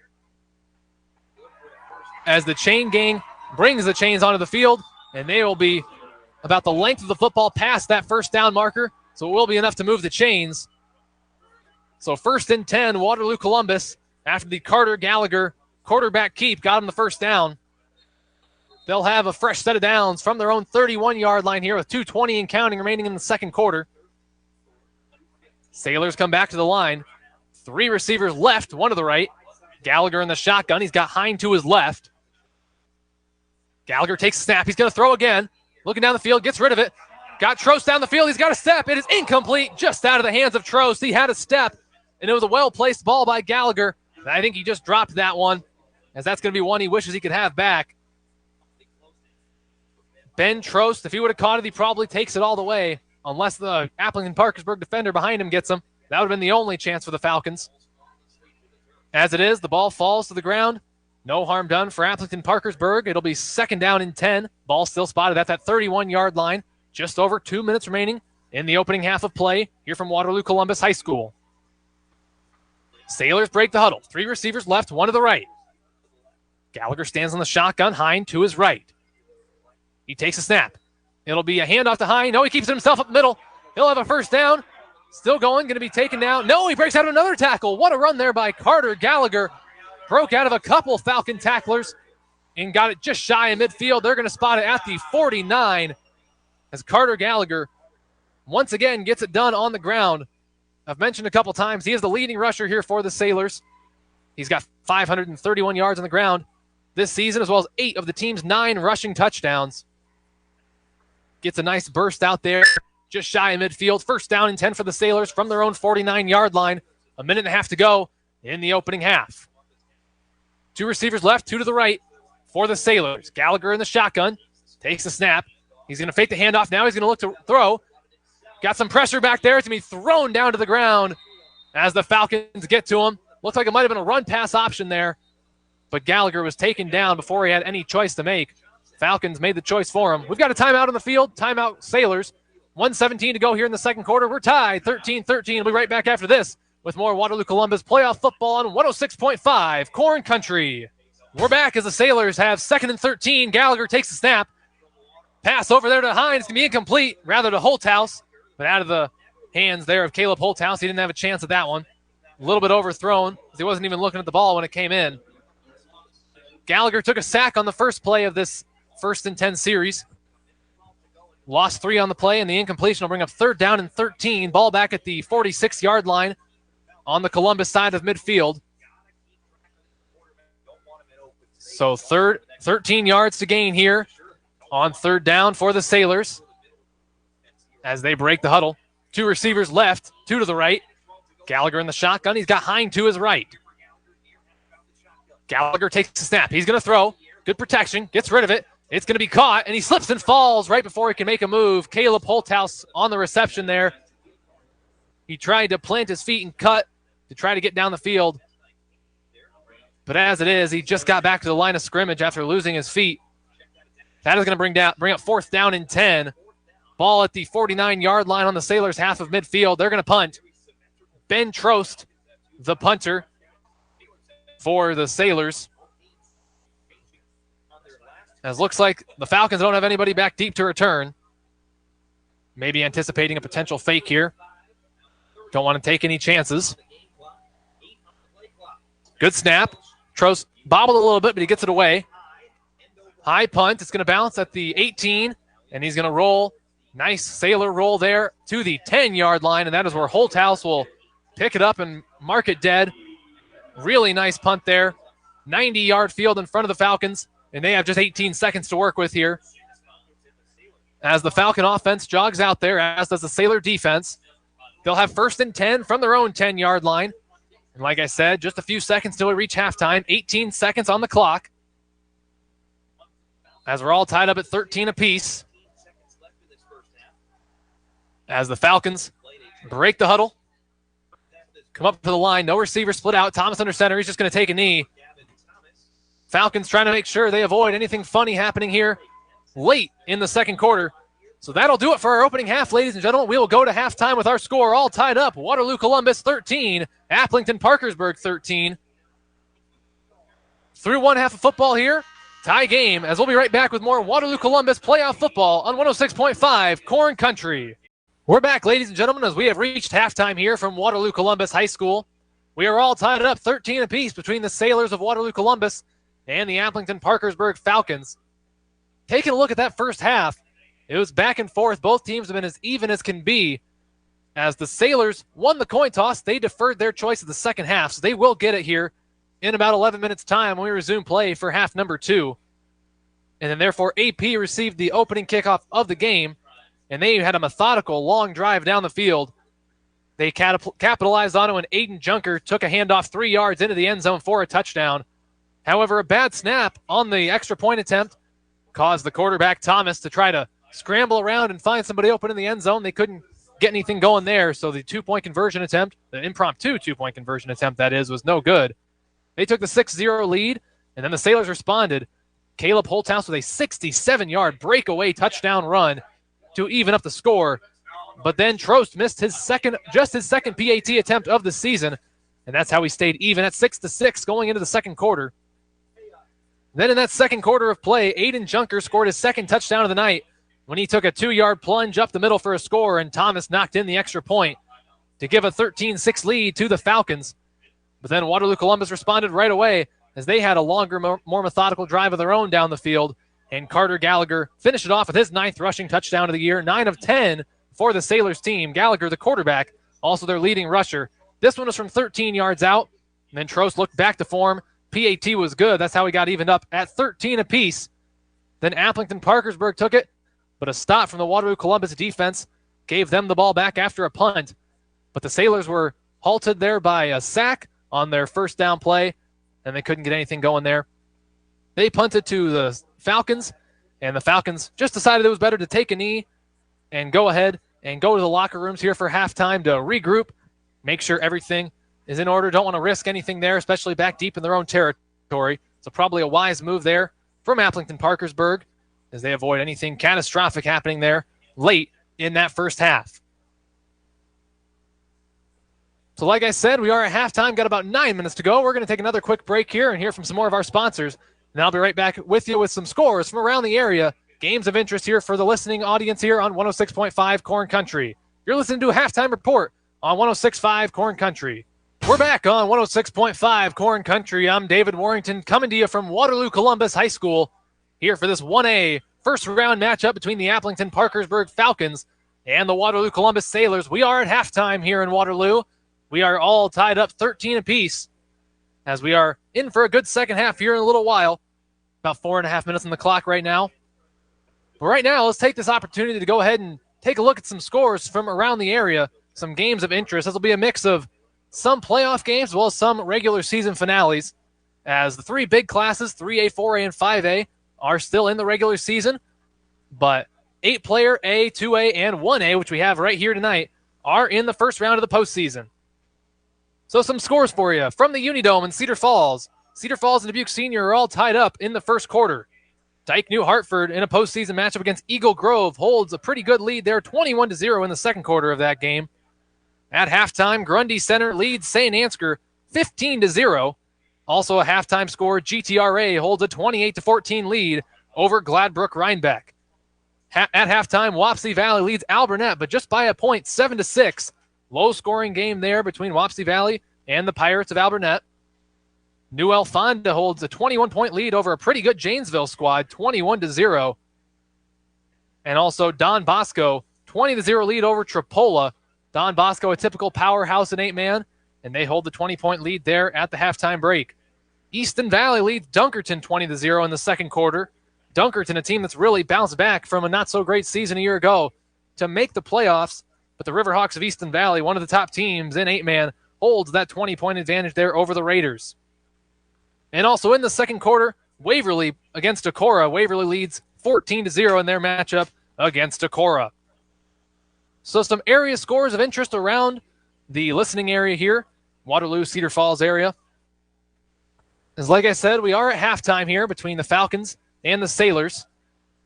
as the chain gang brings the chains onto the field, and they will be about the length of the football past that 1st down marker, so it will be enough to move the chains. So 1st and 10, Waterloo Columbus, after the Carter Gallagher quarterback keep got them the 1st down. They'll have a fresh set of downs from their own 31-yard line here with 2:20 and counting remaining in the 2nd quarter. Sailors come back to the line. 3 receivers left, 1 to the right. Gallagher in the shotgun. He's got Hine to his left. Gallagher takes a snap. He's going to throw again. Looking down the field, gets rid of it. Got Trost down the field. He's got a step. It is incomplete, just out of the hands of Trost. He had a step, and it was a well-placed ball by Gallagher. I think he just dropped that one, as that's going to be one he wishes he could have back. Ben Trost, if he would have caught it, he probably takes it all the way, unless the Aplington-Parkersburg defender behind him gets him. That would have been the only chance for the Falcons. As it is, the ball falls to the ground. No harm done for Aplington-Parkersburg. It'll be 2nd down and 10. Ball still spotted at that 31-yard line. Just over 2 minutes remaining in the opening half of play here from Waterloo Columbus High School. Sailors break the huddle. 3 receivers left, 1 to the right. Gallagher stands on the shotgun. Hine to his right. He takes a snap. It'll be a handoff to Hine. No, he keeps it himself up the middle. He'll have a 1st down. Still going, going to be taken down. No, he breaks out of another tackle. What a run there by Carter Gallagher. Broke out of a couple Falcon tacklers and got it just shy of midfield. They're going to spot it at the 49, as Carter Gallagher once again gets it done on the ground. I've mentioned a couple times, he is the leading rusher here for the Sailors. He's got 531 yards on the ground this season, as well as 8 of the team's 9 rushing touchdowns. Gets a nice burst out there, just shy of midfield. 1st down and 10 for the Sailors from their own 49-yard line. A minute and a half to go in the opening half. 2 receivers left, 2 to the right for the Sailors. Gallagher in the shotgun, takes the snap. He's going to fake the handoff now. He's going to look to throw. Got some pressure back there. It's going to be thrown down to the ground as the Falcons get to him. Looks like it might have been a run-pass option there, but Gallagher was taken down before he had any choice to make. Falcons made the choice for him. We've got a timeout on the field. Timeout Sailors. 1:17 to go here in the 2nd quarter. We're tied 13-13. We'll be right back after this with more Waterloo Columbus playoff football on 106.5 Corn Country. We're back as the Sailors have 2nd and 13. Gallagher takes the snap. Pass over there to Hine. It's going to be incomplete, rather to Holthouse, but out of the hands there of Caleb Holthouse. He didn't have a chance at that one. A little bit overthrown. He wasn't even looking at the ball when it came in. Gallagher took a sack on the first play of this 1st and 10 series. Lost 3 on the play, and the incompletion will bring up 3rd down and 13. Ball back at the 46-yard line on the Columbus side of midfield. So 13 yards to gain here on 3rd down for the Sailors as they break the huddle. 2 receivers left, 2 to the right. Gallagher in the shotgun. He's got Hine to his right. Gallagher takes the snap. He's going to throw. Good protection. Gets rid of it. It's going to be caught, and he slips and falls right before he can make a move. Caleb Holthouse on the reception there. He tried to plant his feet and cut to try to get down the field. But as it is, he just got back to the line of scrimmage after losing his feet. That is going to bring up 4th down and 10. Ball at the 49-yard line on the Sailors' half of midfield. They're going to punt. Ben Trost, the punter for the Sailors. As looks like the Falcons don't have anybody back deep to return. Maybe anticipating a potential fake here. Don't want to take any chances. Good snap. Trost bobbled a little bit, but he gets it away. High punt. It's going to bounce at the 18, and he's going to roll. Nice Sailor roll there to the 10-yard line, and that is where Holthouse will pick it up and mark it dead. Really nice punt there. 90-yard field in front of the Falcons, and they have just 18 seconds to work with here. As the Falcon offense jogs out there, as does the Sailor defense. They'll have 1st and 10 from their own 10-yard line. And like I said, just a few seconds till we reach halftime. 18 seconds on the clock. As we're all tied up at 13 apiece. As the Falcons break the huddle. Come up to the line. No receiver split out. Thomas under center. He's just going to take a knee. Falcons trying to make sure they avoid anything funny happening here late in the second quarter. So that'll do it for our opening half, ladies and gentlemen. We will go to halftime with our score all tied up. Waterloo Columbus 13, Aplington-Parkersburg 13. Through one half of football here, tie game, as we'll be right back with more Waterloo Columbus playoff football on 106.5 Corn Country. We're back, ladies and gentlemen, as we have reached halftime here from Waterloo Columbus High School. We are all tied up 13 apiece between the Sailors of Waterloo Columbus and the Aplington-Parkersburg Falcons. Taking a look at that first half, it was back and forth. Both teams have been as even as can be. As the Sailors won the coin toss, they deferred their choice of the second half, so they will get it here in about 11 minutes' time when we resume play for half number 2. And then therefore AP received the opening kickoff of the game, and they had a methodical long drive down the field. They capitalized on it when Aiden Junker took a handoff 3 yards into the end zone for a touchdown. However, a bad snap on the extra point attempt caused the quarterback Thomas to try to scramble around and find somebody open in the end zone. They couldn't get anything going there, so the 2-point conversion attempt, the impromptu 2-point conversion attempt, that is, was no good. They took the 6-0 lead, and then the Sailors responded. Caleb Holthouse with a 67-yard breakaway touchdown run to even up the score. But then Trost missed his second PAT attempt of the season, and that's how he stayed even at 6-6 going into the second quarter. Then in that second quarter of play, Aiden Junker scored his second touchdown of the night when he took a 2-yard plunge up the middle for a score, and Thomas knocked in the extra point to give a 13-6 lead to the Falcons. But then Waterloo Columbus responded right away as they had a longer, more methodical drive of their own down the field, and Carter Gallagher finished it off with his 9th rushing touchdown of the year, 9 of 10 for the Sailors team. Gallagher, the quarterback, also their leading rusher. This one was from 13 yards out, and then Trost looked back to form. PAT was good. That's how he got evened up at 13 apiece. Then Aplington-Parkersburg took it, but a stop from the Waterloo Columbus defense gave them the ball back after a punt. But the Sailors were halted there by a sack on their first down play, and they couldn't get anything going there. They punted to the Falcons, and the Falcons just decided it was better to take a knee and go ahead and go to the locker rooms here for halftime to regroup, make sure everything is in order. Don't want to risk anything there, especially back deep in their own territory. So probably a wise move there from Aplington-Parkersburg as they avoid anything catastrophic happening there late in that first half. So like I said, we are at halftime, got about 9 minutes to go. We're going to take another quick break here and hear from some more of our sponsors. And I'll be right back with you with some scores from around the area, games of interest here for the listening audience here on 106.5 Corn Country. You're listening to a halftime report on 106.5 Corn Country. We're back on 106.5 Corn Country. I'm David Warrington coming to you from Waterloo Columbus High School here for this 1A first round matchup between the Aplington-Parkersburg Falcons and the Waterloo Columbus Sailors. We are at halftime here in Waterloo. We are all tied up 13 apiece as we are in for a good second half here in a little while. About 4.5 minutes on the clock right now. But right now, let's take this opportunity to go ahead and take a look at some scores from around the area, some games of interest. This will be a mix of some playoff games as well as some regular season finales. as the three big classes, 3A, 4A, and 5A, are still in the regular season, but 8-player A, 2A, and 1A, which we have right here tonight, are in the first round of the postseason. So some scores for you from the Unidome in Cedar Falls. Cedar Falls and Dubuque Senior are all tied up in the first quarter. Dyke New Hartford in a postseason matchup against Eagle Grove holds a pretty good lead there, 21-0 in the second quarter of that game. At halftime, Grundy Center leads St. Ansgar 15-0. Also a halftime score, GTRA holds a 28-14 lead over Gladbrook Rhinebeck. At halftime, Wapsie Valley leads Alburnett, but just by a point, 7-6. Low-scoring game there between Wapsie Valley and the Pirates of Alburnett. New Elfonda holds a 21-point lead over a pretty good Janesville squad, 21-0. And also Don Bosco, 20-0 lead over Tripola. Don Bosco, a typical powerhouse in 8-man, and they hold the 20-point lead there at the halftime break. Easton Valley leads Dunkerton 20-0 in the second quarter. Dunkerton, a team that's really bounced back from a not-so-great season a year ago to make the playoffs, but the Riverhawks of Easton Valley, one of the top teams in 8-man, holds that 20-point advantage there over the Raiders. And also in the second quarter, Waverly against Decorah. Waverly leads 14-0 in their matchup against Decorah. So some area scores of interest around the listening area here, Waterloo, Cedar Falls area. As like I said, we are at halftime here between the Falcons and the Sailors.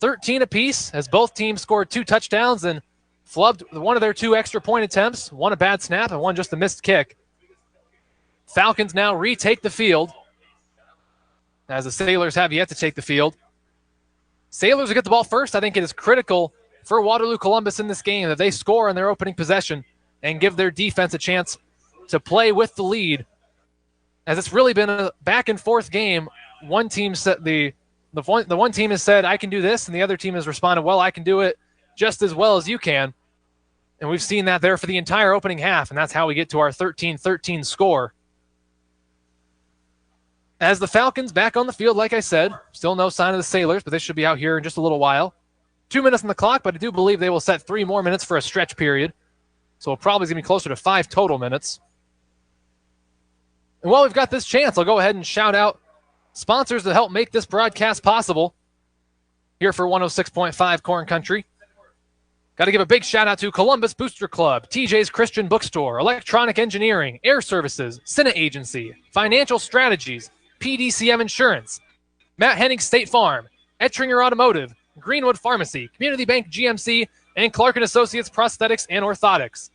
13 apiece as both teams scored 2 touchdowns and flubbed one of their 2 extra point attempts, one a bad snap and one just a missed kick. Falcons now retake the field as the Sailors have yet to take the field. Sailors will get the ball first. I think it is critical for Waterloo Columbus in this game that they score on their opening possession and give their defense a chance to play with the lead, as it's really been a back-and-forth game. One team said the one team has said, I can do this, and the other team has responded, well, I can do it just as well as you can. And we've seen that there for the entire opening half, and that's how we get to our 13-13 score. As the Falcons back on the field, like I said, still no sign of the Sailors, but they should be out here in just a little while. 2 minutes on the clock, but I do believe they will set 3 more minutes for a stretch period. So it probably is going to be closer to 5 total minutes. And while we've got this chance, I'll go ahead and shout out sponsors that help make this broadcast possible here for 106.5 Corn Country. Got to give a big shout out to Columbus Booster Club, TJ's Christian Bookstore, Electronic Engineering, Air Services, Senate Agency, Financial Strategies, PDCM Insurance, Matt Hennig State Farm, Ettringer Automotive, Greenwood Pharmacy, Community Bank GMC, and Clark & Associates Prosthetics and Orthotics.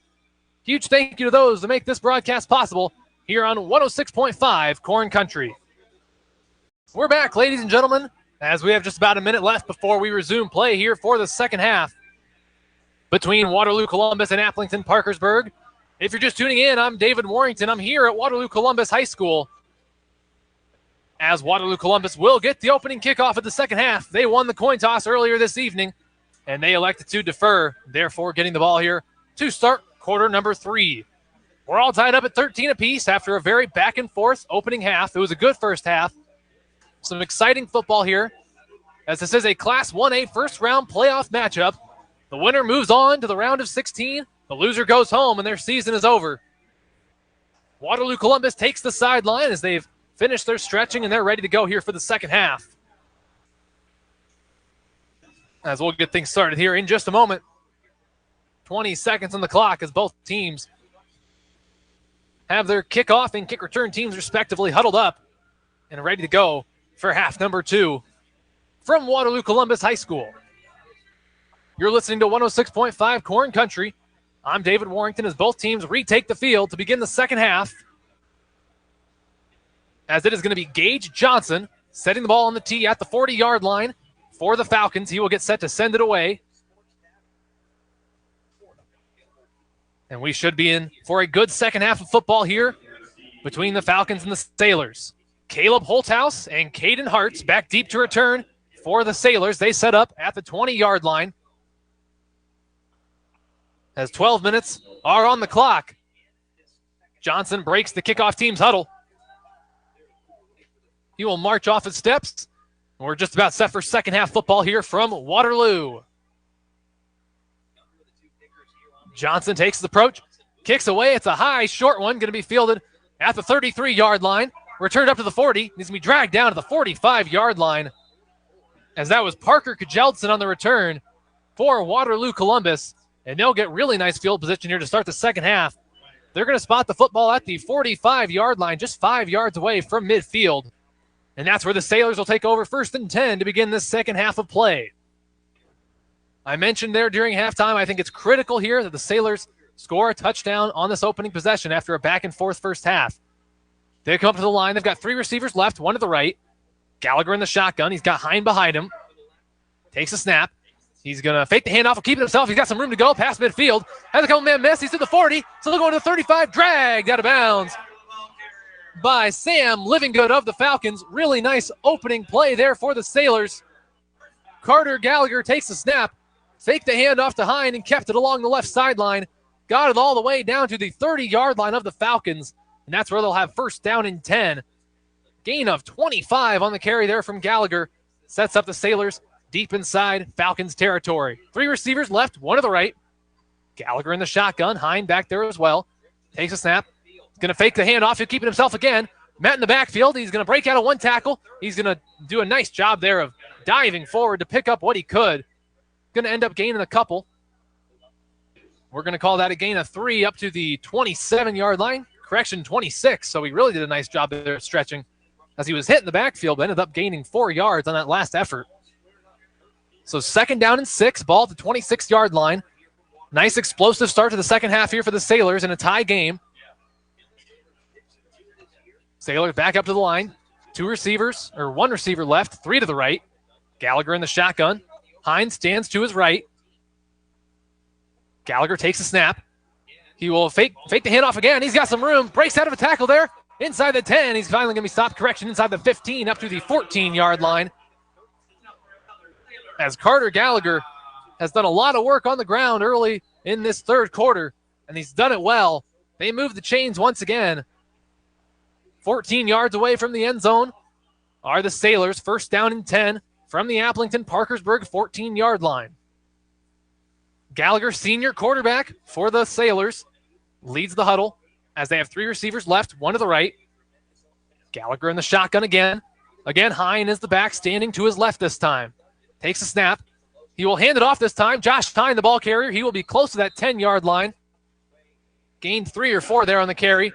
Huge thank you to those that make this broadcast possible here on 106.5 Corn Country. We're back, ladies and gentlemen, as we have just about a minute left before we resume play here for the second half between Waterloo Columbus and Aplington-Parkersburg. If you're just tuning in, I'm David Warrington. I'm here at Waterloo Columbus High School, as Waterloo Columbus will get the opening kickoff of the second half. They won the coin toss earlier this evening, and they elected to defer, therefore getting the ball here to start quarter number 3. We're all tied up at 13 apiece after a very back-and-forth opening half. It was a good first half. Some exciting football here, as this is a Class 1A first-round playoff matchup. The winner moves on to the round of 16. The loser goes home, and their season is over. Waterloo Columbus takes the sideline as they've finished their stretching, and they're ready to go here for the second half. As we'll get things started here in just a moment. 20 seconds on the clock as both teams have their kickoff and kick return teams respectively huddled up and ready to go for half number 2 from Waterloo Columbus High School. You're listening to 106.5 Corn Country. I'm David Warrington as both teams retake the field to begin the second half, as it is going to be Gage Johnson setting the ball on the tee at the 40-yard line for the Falcons. He will get set to send it away. And we should be in for a good second half of football here between the Falcons and the Sailors. Caleb Holthouse and Caden Hartz back deep to return for the Sailors. They set up at the 20-yard line as 12 minutes are on the clock. Johnson breaks the kickoff team's huddle. He will march off his steps. We're just about set for second half football here from Waterloo. Johnson takes the approach, kicks away. It's a high, short one, going to be fielded at the 33-yard line. Returned up to the 40. Needs to be dragged down to the 45-yard line, as that was Parker Kjeldsen on the return for Waterloo Columbus. And they'll get really nice field position here to start the second half. They're going to spot the football at the 45-yard line, just 5 yards away from midfield. And that's where the Sailors will take over 1st and 10 to begin this second half of play. I mentioned there during halftime, I think it's critical here that the Sailors score a touchdown on this opening possession after a back-and-forth first half. They come up to the line. They've got 3 receivers left, 1 to the right. Gallagher in the shotgun. He's got Hine behind him. Takes a snap. He's going to fake the handoff and keep it himself. He's got some room to go past midfield. Has a couple-man miss. He's to the 40. So they're going to the 35. Dragged out of bounds by Sam Livingood of the Falcons. Really nice opening play there for the Sailors. Carter Gallagher takes the snap. Faked the handoff to Hine and kept it along the left sideline. Got it all the way down to the 30-yard line of the Falcons. And that's where they'll have 1st down and 10. Gain of 25 on the carry there from Gallagher. Sets up the Sailors deep inside Falcons territory. 3 receivers left, 1 to the right. Gallagher in the shotgun. Hine back there as well. Takes a snap. He's going to fake the handoff. He'll keep it himself again. Met in the backfield. He's going to break out of 1 tackle. He's going to do a nice job there of diving forward to pick up what he could. Going to end up gaining a couple. We're going to call that a gain of 3 up to the 27-yard line. Correction, 26. So he really did a nice job there stretching as he was hit in the backfield, but ended up gaining 4 yards on that last effort. So 2nd down and 6, ball at the 26-yard line. Nice explosive start to the second half here for the Sailors in a tie game. Sailors back up to the line. 1 receiver left, 3 to the right. Gallagher in the shotgun. Hine stands to his right. Gallagher takes a snap. He will fake the handoff again. He's got some room. Breaks out of a tackle there. Inside the 10. He's finally going to be stopped. Correction, inside the 15 up to the 14-yard line. As Carter Gallagher has done a lot of work on the ground early in this third quarter, and he's done it well. They move the chains once again. 14 yards away from the end zone are the Sailors. 1st down and 10 from the Aplington-Parkersburg 14-yard line. Gallagher, senior quarterback for the Sailors, leads the huddle as they have 3 receivers left, 1 to the right. Gallagher in the shotgun again. Again, Hine is the back, standing to his left this time. Takes a snap. He will hand it off this time. Josh Hine, the ball carrier. He will be close to that 10-yard line. Gained 3 or 4 there on the carry.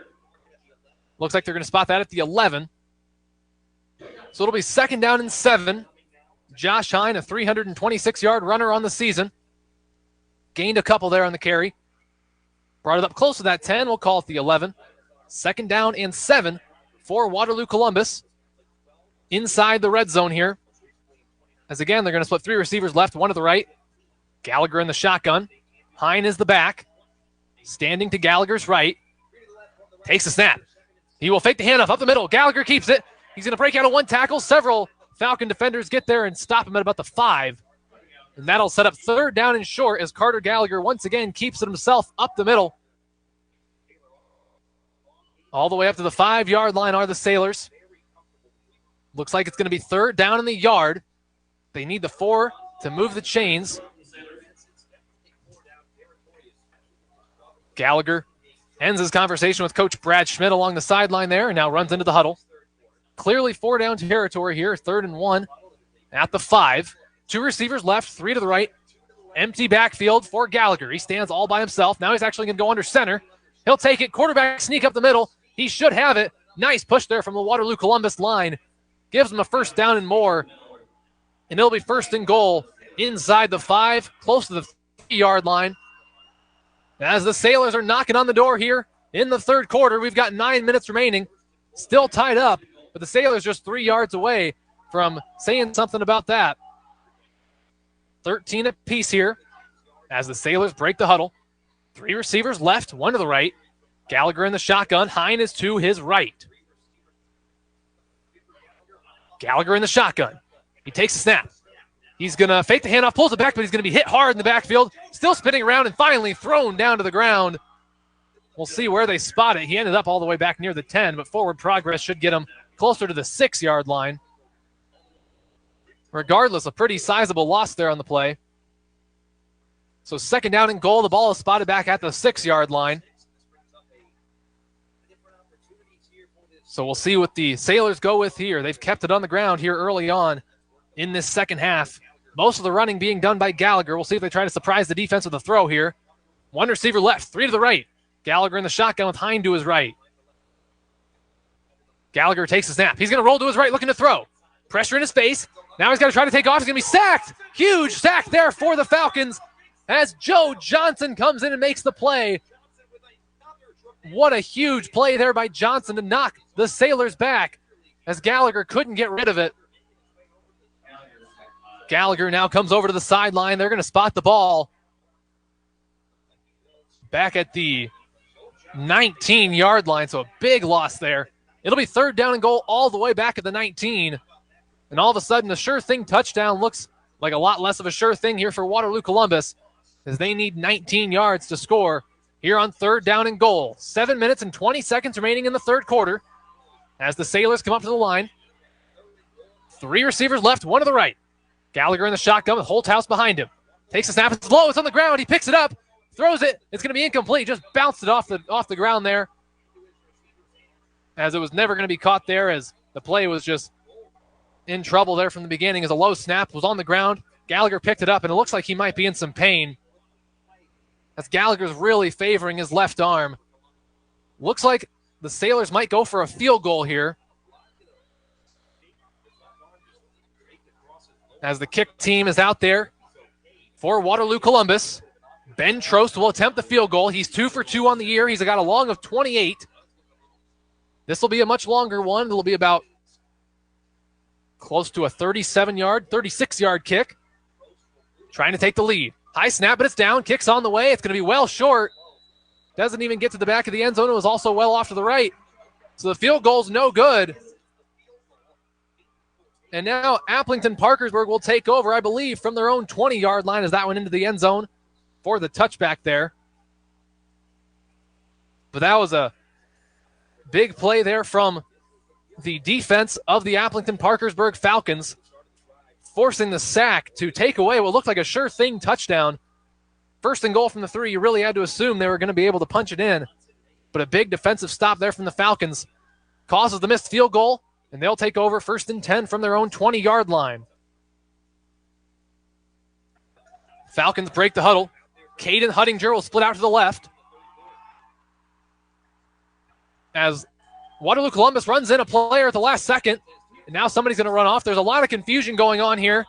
Looks like they're going to spot that at the 11. So it'll be 2nd down and 7. Josh Hine, a 326-yard runner on the season. Gained a couple there on the carry. Brought it up close to that 10. We'll call it the 11. 2nd down and 7 for Waterloo Columbus. Inside the red zone here. As again, they're going to split 3 receivers left, 1 to the right. Gallagher in the shotgun. Hine is the back. Standing to Gallagher's right. Takes a snap. He will fake the handoff up the middle. Gallagher keeps it. He's going to break out of 1 tackle. Several Falcon defenders get there and stop him at about the 5. And that'll set up 3rd down and short as Carter Gallagher once again keeps it himself up the middle. All the way up to the 5-yard line are the Sailors. Looks like it's going to be 3rd down in the yard. They need the 4 to move the chains. Gallagher ends his conversation with Coach Brad Schmidt along the sideline there and now runs into the huddle. Clearly 4 down territory here, 3rd and 1 at the 5. 2 receivers left, 3 to the right. Empty backfield for Gallagher. He stands all by himself. Now he's actually going to go under center. He'll take it. Quarterback sneak up the middle. He should have it. Nice push there from the Waterloo Columbus line. Gives him a 1st down and more. And it'll be 1st and goal inside the 5, close to the 3-yard line. As the Sailors are knocking on the door here in the 3rd quarter, we've got 9 minutes remaining. Still tied up, but the Sailors just 3 yards away from saying something about that. 13 apiece here as the Sailors break the huddle. 3 receivers left, 1 to the right. Gallagher in the shotgun. Hine is to his right. Gallagher in the shotgun. He takes a snap. He's going to fake the handoff, pulls it back, but he's going to be hit hard in the backfield. Still spinning around and finally thrown down to the ground. We'll see where they spot it. He ended up all the way back near the 10, but forward progress should get him closer to the 6-yard line. Regardless, a pretty sizable loss there on the play. So 2nd down and goal. The ball is spotted back at the 6-yard line. So we'll see what the Sailors go with here. They've kept it on the ground here early on in this second half. Most of the running being done by Gallagher. We'll see if they try to surprise the defense with a throw here. One receiver left, three to the right. Gallagher in the shotgun with Hine to his right. Gallagher takes a snap. He's going to roll to his right, looking to throw. Pressure in his face. Now he's got to try to take off. He's going to be sacked. Huge sack there for the Falcons as Joe Johnson comes in and makes the play. What a huge play there by Johnson to knock the Sailors back as Gallagher couldn't get rid of it. Gallagher now comes over to the sideline. They're going to spot the ball back at the 19-yard line, so a big loss there. It'll be third down and goal all the way back at the 19. And all of a sudden, a sure thing touchdown looks like a lot less of a sure thing here for Waterloo Columbus as they need 19 yards to score here on third down and goal. 7 minutes and 20 seconds remaining in the third quarter as the Sailors come up to the line. Three receivers left, one to the right. Gallagher in the shotgun with Holthouse behind him. Takes a snap, it's low, it's on the ground, he picks it up, throws it, it's going to be incomplete, just bounced it off the ground there as it was never going to be caught there as the play was just in trouble there from the beginning as a low snap was on the ground. Gallagher picked it up, and it looks like he might be in some pain as Gallagher's really favoring his left arm. Looks like the Sailors might go for a field goal here as the kick team is out there for Waterloo Columbus. Ben Trost will attempt the field goal. He's 2 for 2 on the year. He's got a long of 28. This will be a much longer one. It'll be about close to a 36-yard kick. Trying to take the lead. High snap, but it's down. Kick's on the way. It's going to be well short. Doesn't even get to the back of the end zone. It was also well off to the right. So the field goal's no good. And now Aplington-Parkersburg will take over, I believe, from their own 20-yard line as that went into the end zone for the touchback there. But that was a big play there from the defense of the Aplington-Parkersburg Falcons, forcing the sack to take away what looked like a sure thing touchdown. First and goal from the 3, you really had to assume they were going to be able to punch it in. But a big defensive stop there from the Falcons causes the missed field goal, and they'll take over first and 10 from their own 20-yard line. Falcons break the huddle. Caden Huttinger will split out to the left as Waterloo Columbus runs in a player at the last second. And now somebody's going to run off. There's a lot of confusion going on here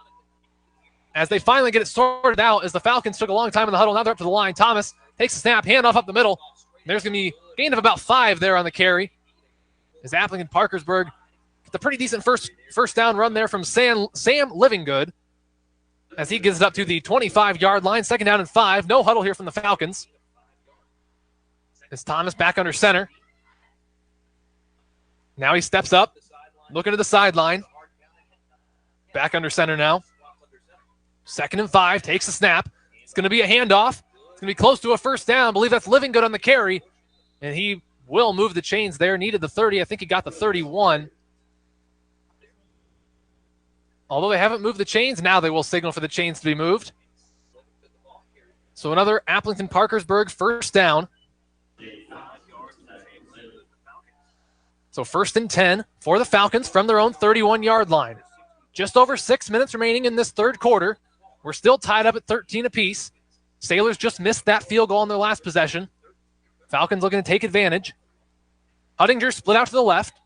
as they finally get it sorted out as the Falcons took a long time in the huddle. Now they're up to the line. Thomas takes a snap, handoff up the middle. There's going to be a gain of about 5 there on the carry as Aplington-Parkersburg gets a pretty decent first down run there from Sam Livingood as he gets it up to the 25-yard line. Second down and 5. No huddle here from the Falcons. As Thomas back under center. Now he steps up, looking to the sideline. Back under center now. Second and 5, takes a snap. It's going to be a handoff. It's going to be close to a first down. I believe that's Livingood on the carry. And he will move the chains there. Needed the 30. I think he got the 31. Although they haven't moved the chains, now they will signal for the chains to be moved. So another Aplington-Parkersburg first down. So first and 10 for the Falcons from their own 31-yard line. Just over 6 minutes remaining in this third quarter. We're still tied up at 13 apiece. Sailors just missed that field goal on their last possession. Falcons looking to take advantage. Huttinger split out to the left.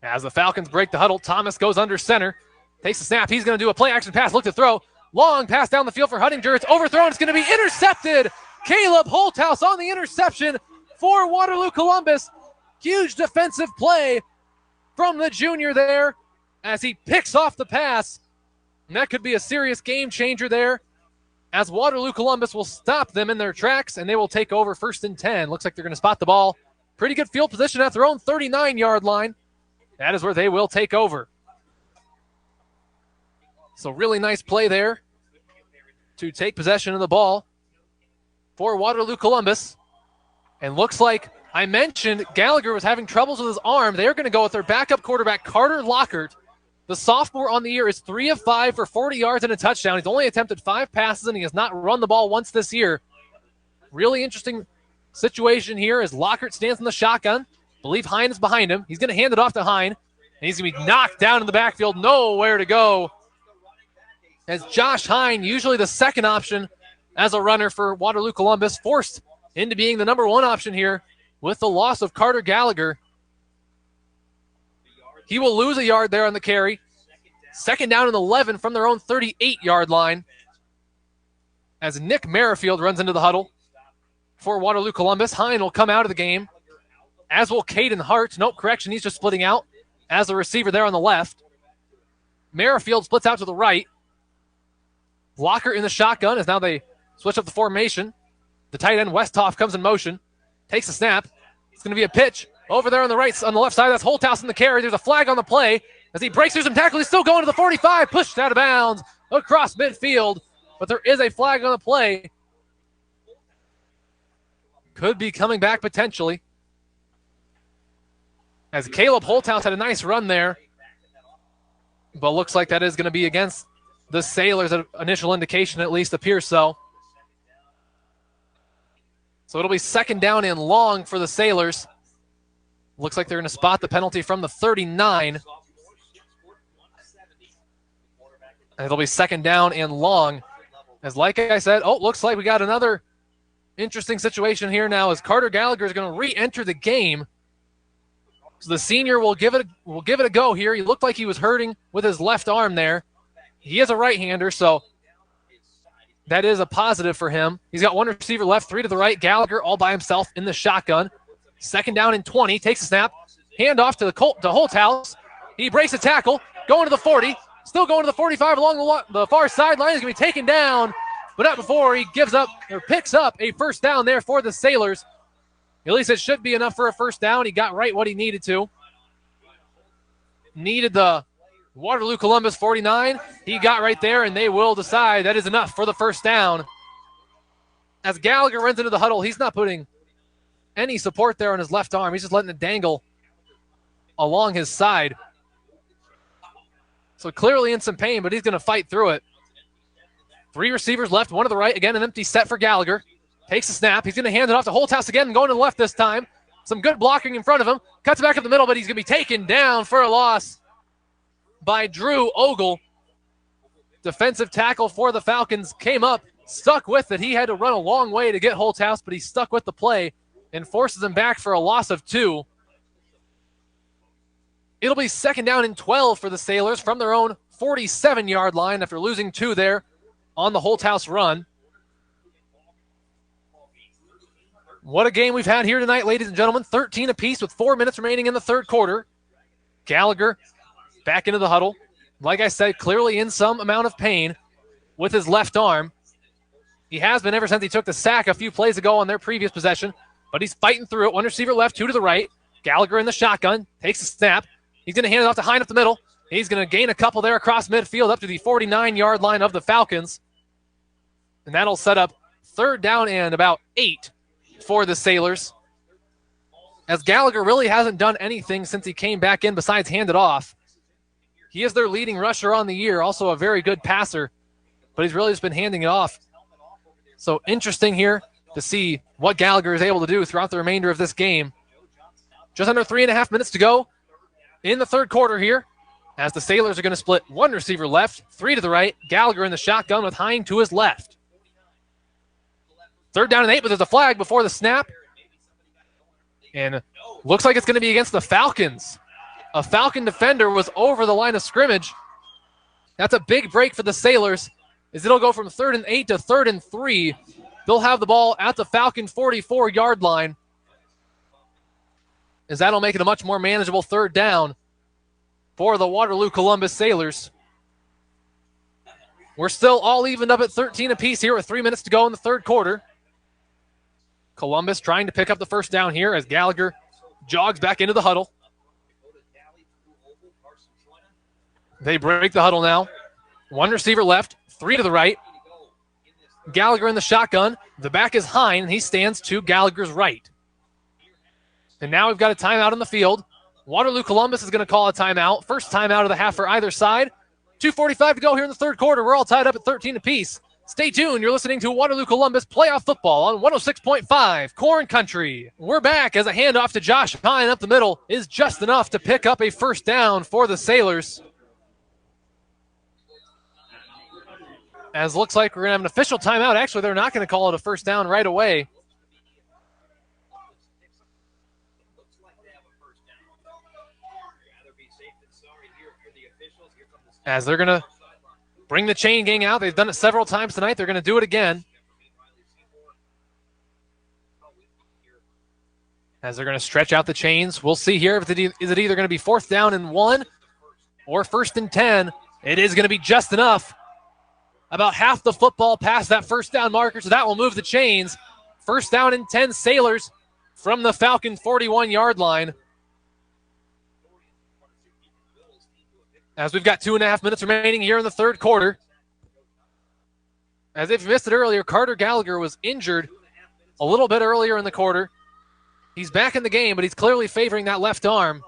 As the Falcons break the huddle, Thomas goes under center. Takes a snap. He's going to do a play-action pass. Look to throw. Long pass down the field for Huttinger. It's overthrown. It's going to be intercepted. Caleb Holthouse on the interception for Waterloo Columbus. Huge defensive play from the junior there as he picks off the pass. And that could be a serious game changer there as Waterloo Columbus will stop them in their tracks and they will take over first and 10. Looks like they're going to spot the ball. Pretty good field position at their own 39-yard line. That is where they will take over. So really nice play there to take possession of the ball for Waterloo Columbus. And looks like I mentioned Gallagher was having troubles with his arm. They're going to go with their backup quarterback, Carter Lockhart. The sophomore on the year is 3 of 5 for 40 yards and a touchdown. He's only attempted 5 passes, and he has not run the ball once this year. Really interesting situation here as Lockhart stands in the shotgun. believe Hine is behind him. He's going to hand it off to Hine, and he's going to be knocked down in the backfield. Nowhere to go. As Josh Hine, usually the second option as a runner for Waterloo Columbus, forced into being the number one option here with the loss of Carter Gallagher. He will lose a yard there on the carry. Second down and 11 from their own 38-yard line as Nick Merrifield runs into the huddle for Waterloo Columbus. Hine will come out of the game, as will Caden Hart. Nope, correction, he's just splitting out as a receiver there on the left. Merrifield splits out to the right. Blocker in the shotgun as now they switch up the formation. The tight end, Westhoff, comes in motion, takes a snap. It's going to be a pitch over there on the right, on the left side. That's Holthouse in the carry. There's a flag on the play as he breaks through some tackles. He's still going to the 45, pushed out of bounds across midfield, but there is a flag on the play. Could be coming back potentially, as Caleb Holthouse had a nice run there, but looks like that is going to be against the Sailors. An initial indication at least appears so. So it'll be second down and long for the Sailors. Looks like they're going to spot the penalty from the 39. And it'll be second down and long. As like I said, looks like we got another interesting situation here now as Carter Gallagher is going to re-enter the game. So the senior will give it a go here. He looked like he was hurting with his left arm there. He is a right-hander, so that is a positive for him. He's got one receiver left, three to the right. Gallagher all by himself in the shotgun. Second down and 20. Takes a snap. Handoff to Holthouse. He breaks a tackle. Going to the 40. Still going to the 45 along the far sideline. He's going to be taken down, but not before he gives up or picks up a first down there for the Sailors. At least it should be enough for a first down. He got right what he needed to. Needed the Waterloo Columbus 49. He got right there, and they will decide that is enough for the first down. As Gallagher runs into the huddle, he's not putting any support there on his left arm. He's just letting it dangle along his side. So clearly in some pain, but he's going to fight through it. Three receivers left, one to the right. Again, an empty set for Gallagher. Takes a snap. He's going to hand it off to Holthouse again and going to the left this time. Some good blocking in front of him. Cuts back up the middle, but he's going to be taken down for a loss by Drew Ogle. Defensive tackle for the Falcons came up, stuck with it. He had to run a long way to get Holthouse, but he stuck with the play and forces him back for a loss of 2. It'll be second down and 12 for the Sailors from their own 47-yard line after losing 2 there on the Holthouse run. What a game we've had here tonight, ladies and gentlemen. 13 apiece with 4 minutes remaining in the third quarter. Gallagher back into the huddle. Like I said, clearly in some amount of pain with his left arm. He has been ever since he took the sack a few plays ago on their previous possession, but he's fighting through it. One receiver left, 2 to the right. Gallagher in the shotgun, takes a snap. He's going to hand it off to Hine up the middle. He's going to gain a couple there across midfield up to the 49-yard line of the Falcons. And that'll set up third down and about 8 for the Sailors, as Gallagher really hasn't done anything since he came back in besides hand it off. He is their leading rusher on the year, also a very good passer, but he's really just been handing it off. So interesting here to see what Gallagher is able to do throughout the remainder of this game. Just under 3.5 minutes to go in the third quarter here, as the Sailors are going to split one receiver left, 3 to the right. Gallagher in the shotgun with Hine to his left. Third down and 8, but there's a flag before the snap. And looks like it's going to be against the Falcons. A Falcon defender was over the line of scrimmage. That's a big break for the Sailors, as it'll go from 3rd and 8 to 3rd and 3. They'll have the ball at the Falcon 44-yard line, as that'll make it a much more manageable third down for the Waterloo Columbus Sailors. We're still all evened up at 13 apiece here with 3 minutes to go in the third quarter. Columbus trying to pick up the first down here as Gallagher jogs back into the huddle. They break the huddle now. One receiver left, 3 to the right. Gallagher in the shotgun. The back is Hine, and he stands to Gallagher's right. And now we've got a timeout on the field. Waterloo Columbus is going to call a timeout. First timeout of the half for either side. 2:45 to go here in the third quarter. We're all tied up at 13 apiece. Stay tuned. You're listening to Waterloo Columbus playoff football on 106.5 Corn Country. We're back as a handoff to Josh Pine up the middle is just enough to pick up a first down for the Sailors. As looks like we're going to have an official timeout. Actually, they're not going to call it a first down right away. As they're going to bring the chain gang out. They've done it several times tonight. They're going to do it again. As they're going to stretch out the chains. We'll see here. Is it either going to be 4th down and 1 or 1st and 10? It is going to be just enough. About half the football past that first down marker, so that will move the chains. 1st down and 10 Sailors from the Falcon 41-yard line. As we've got 2.5 minutes remaining here in the third quarter. As if you missed it earlier, Carter Gallagher was injured a little bit earlier in the quarter. He's back in the game, but he's clearly favoring that left arm.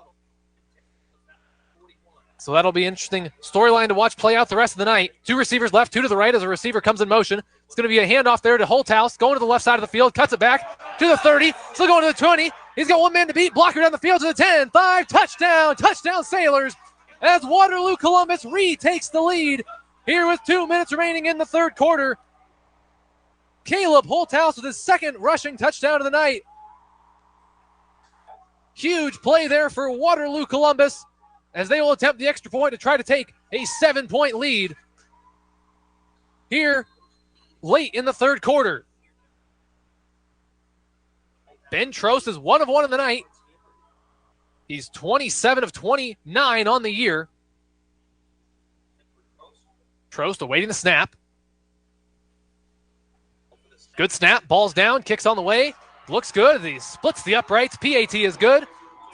So that'll be an interesting storyline to watch play out the rest of the night. 2 receivers left, 2 to the right as a receiver comes in motion. It's going to be a handoff there to Holthouse, going to the left side of the field, cuts it back to the 30, still going to the 20. He's got one man to beat, blocker down the field to the 10, 5, touchdown Sailors. As Waterloo Columbus retakes the lead here with 2 minutes remaining in the third quarter. Caleb Holthouse with his second rushing touchdown of the night. Huge play there for Waterloo Columbus as they will attempt the extra point to try to take a 7-point lead here late in the third quarter. Ben Trost is 1 of 1 in the night. He's 27 of 29 on the year. Trost awaiting the snap. Good snap. Ball's down. Kicks on the way. Looks good. He splits the uprights. PAT is good.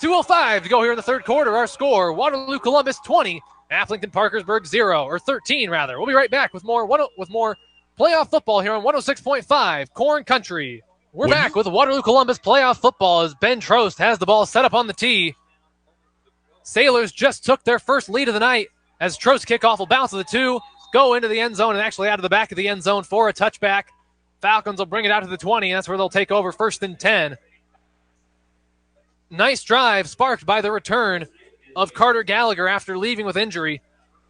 2:05 to go here in the third quarter. Our score, Waterloo Columbus 20, Aplington-Parkersburg 0, or 13 rather. We'll be right back with more playoff football here on 106.5 Corn Country. We're back with Waterloo Columbus playoff football as Ben Trost has the ball set up on the tee. Sailors just took their first lead of the night as Trost kickoff will bounce to the 2, go into the end zone, and actually out of the back of the end zone for a touchback. Falcons will bring it out to the 20, and that's where they'll take over 1st and 10. Nice drive sparked by the return of Carter Gallagher after leaving with injury.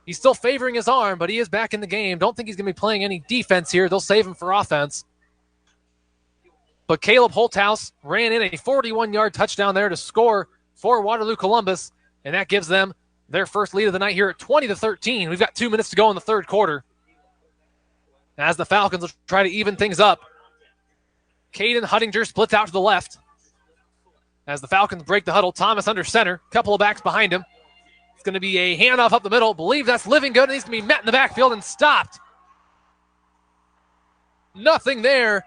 He's still favoring his arm, but he is back in the game. Don't think he's going to be playing any defense here. They'll save him for offense. But Caleb Holthouse ran in a 41-yard touchdown there to score for Waterloo Columbus, and that gives them their first lead of the night here at 20-13. We've got 2 minutes to go in the third quarter as the Falcons will try to even things up. Caden Huttinger splits out to the left as the Falcons break the huddle. Thomas under center, couple of backs behind him. It's going to be a handoff up the middle. Believe that's living good. It needs to be met in the backfield and stopped. Nothing there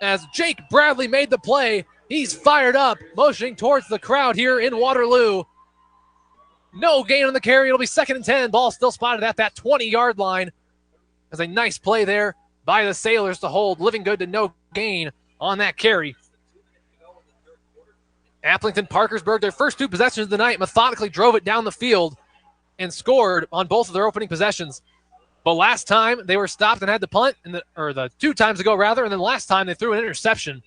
as Jake Bradley made the play. He's fired up, motioning towards the crowd here in Waterloo. No gain on the carry. It'll be 2nd and 10. Ball still spotted at that 20-yard line. As a nice play there by the Sailors to hold. Living good to no gain on that carry. Aplington-Parkersburg, their first 2 possessions of the night, methodically drove it down the field and scored on both of their opening possessions. But last time they were stopped and had to punt, or the 2 times ago rather, and then last time they threw an interception.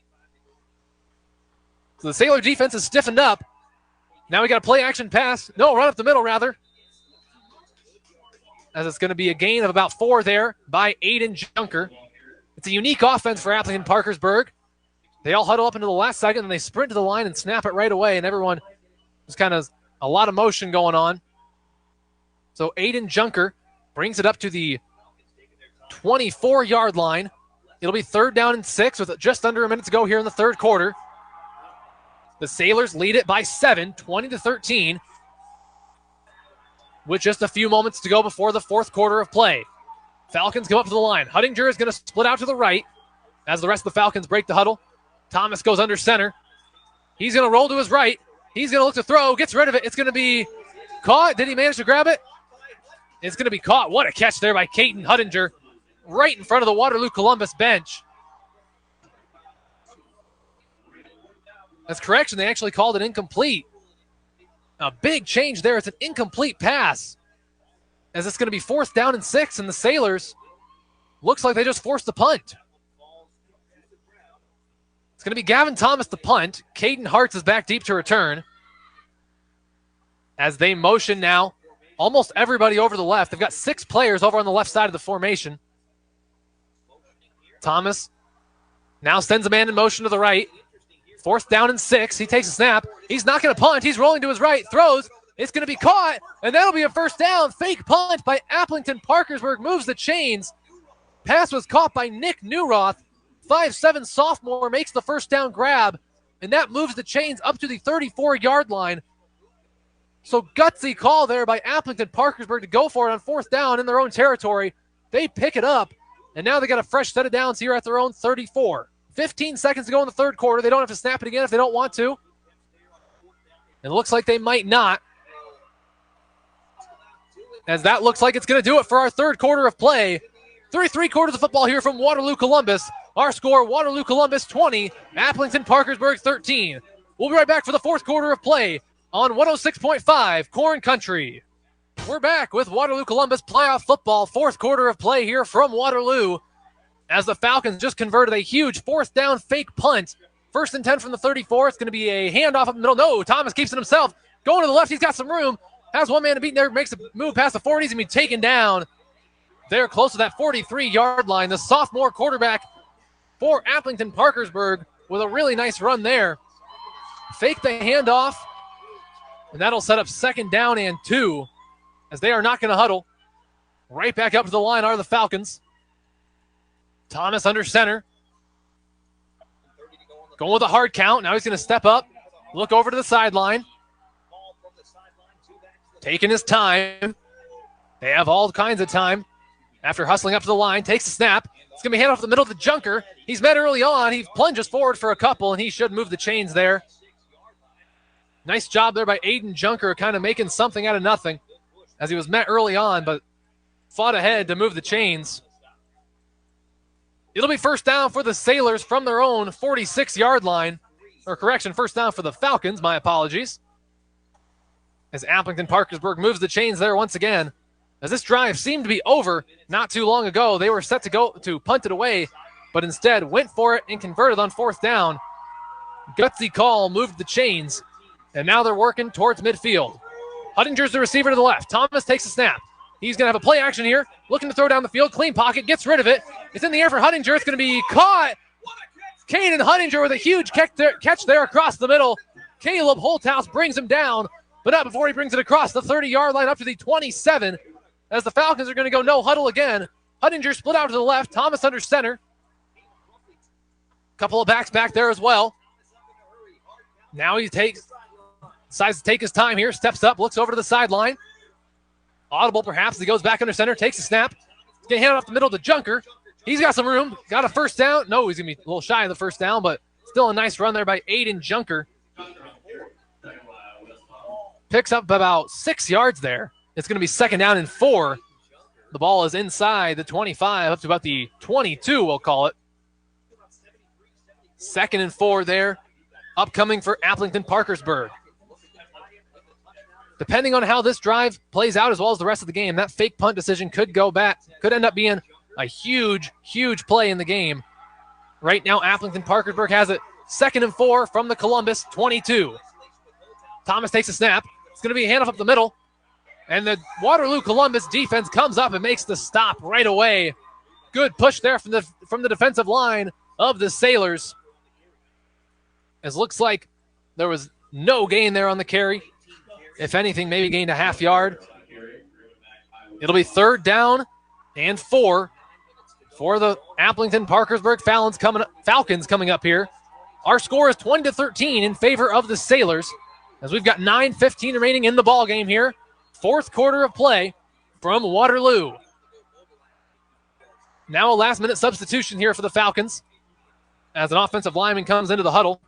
So the Sailor defense is stiffened up. Now we got a play action pass. No, run up the middle rather. As it's going to be a gain of about 4 there by Aiden Junker. It's a unique offense for Aplington-Parkersburg. They all huddle up into the last second, and they sprint to the line and snap it right away, and everyone is kind of a lot of motion going on. So Aiden Junker brings it up to the 24-yard line. It'll be 3rd down and 6 with just under a minute to go here in the third quarter. The Sailors lead it by 7, 20-13. With just a few moments to go before the fourth quarter of play. Falcons come up to the line. Huttinger is going to split out to the right as the rest of the Falcons break the huddle. Thomas goes under center. He's going to roll to his right. He's going to look to throw, gets rid of it. It's going to be caught. Did he manage to grab it? It's going to be caught. What a catch there by Caden Huttinger right in front of the Waterloo Columbus bench. That's correction. They actually called it incomplete. A big change there. It's an incomplete pass as it's going to be 4th down and 6, and the Sailors Looks like they just forced the punt. It's going to be Gavin Thomas the punt. Caden Hartz is back deep to return. As they motion now, almost everybody over the left. They've got 6 players over on the left side of the formation. Thomas now sends a man in motion to the right. 4th down and 6. He takes a snap. He's not going to punt. He's rolling to his right. Throws. It's going to be caught, and that'll be a first down. Fake punt by Aplington-Parkersburg moves the chains. Pass was caught by Nick Newroth. 5'7" sophomore makes the first down grab, and that moves the chains up to the 34-yard line. So gutsy call there by Aplington-Parkersburg to go for it on 4th down in their own territory. They pick it up, and now they got a fresh set of downs here at their own 34. 15 seconds to go in the third quarter. They don't have to snap it again if they don't want to. It looks like they might not, as that looks like it's going to do it for our third quarter of play. 33 quarters of football here from Waterloo Columbus. Our score, Waterloo Columbus 20, Aplington-Parkersburg 13. We'll be right back for the fourth quarter of play on 106.5 Corn Country. We're back with Waterloo Columbus playoff football, fourth quarter of play here from Waterloo, as the Falcons just converted a huge 4th down fake punt. 1st and 10 from the 34. It's going to be a handoff up the middle. No, Thomas keeps it himself. Going to the left. He's got some room. Has one man to beat there. Makes a move past the 40s. He's going to be taken down. They're close to that 43-yard line. The sophomore quarterback for Aplington-Parkersburg with a really nice run there. Fake the handoff, and that'll set up 2nd down and 2, as they are not going to huddle. Right back up to the line are the Falcons. Thomas under center. Going with a hard count. Now he's going to step up, look over to the sideline. Taking his time. They have all kinds of time. After hustling up to the line, takes a snap. It's going to be handed off the middle of the Junker. He's met early on. He plunges forward for a couple, and he should move the chains there. Nice job there by Aiden Junker, kind of making something out of nothing, as he was met early on, but fought ahead to move the chains. It'll be first down for the Sailors from their own 46-yard line. Or correction, first down for the Falcons. My apologies. As Aplington-Parkersburg moves the chains there once again. As this drive seemed to be over not too long ago, they were set to go to punt it away, but instead went for it and converted on 4th down. Gutsy call, moved the chains, and now they're working towards midfield. Huttinger's the receiver to the left. Thomas takes a snap. He's going to have a play action here, looking to throw down the field. Clean pocket, gets rid of it. It's in the air for Huttinger. It's going to be caught. Caden Huttinger with a huge catch there across the middle. Caleb Holthouse brings him down, but not before he brings it across the 30-yard line up to the 27, as the Falcons are going to go no huddle again. Huttinger split out to the left. Thomas under center. Couple of backs back there as well. Now he decides to take his time here, steps up, looks over to the sideline. Audible perhaps, he goes back under center, takes a snap. He's going to hand it off the middle to Junker. He's got some room, got a first down. No, he's going to be a little shy of the first down, but still a nice run there by Aiden Junker. Picks up about 6 yards there. It's going to be 2nd down and 4. The ball is inside the 25, up to about the 22, we'll call it. 2nd and 4 there, upcoming for Aplington-Parkersburg. Depending on how this drive plays out as well as the rest of the game, that fake punt decision could go back, could end up being a huge, huge play in the game. Right now, Aplington-Parkersburg has it 2nd and 4 from the Columbus 22. Thomas takes a snap. It's going to be a handoff up the middle. And the Waterloo Columbus defense comes up and makes the stop right away. Good push there from the defensive line of the Sailors. It looks like there was no gain there on the carry. If anything, maybe gained a half yard. It'll be 3rd down and 4 for the Aplington-Parkersburg Falcons coming up here. Our score is 20-13 in favor of the Sailors, as we've got 9:15 remaining in the ball game here. Fourth quarter of play from Waterloo. Now a last-minute substitution here for the Falcons, as an offensive lineman comes into the huddle.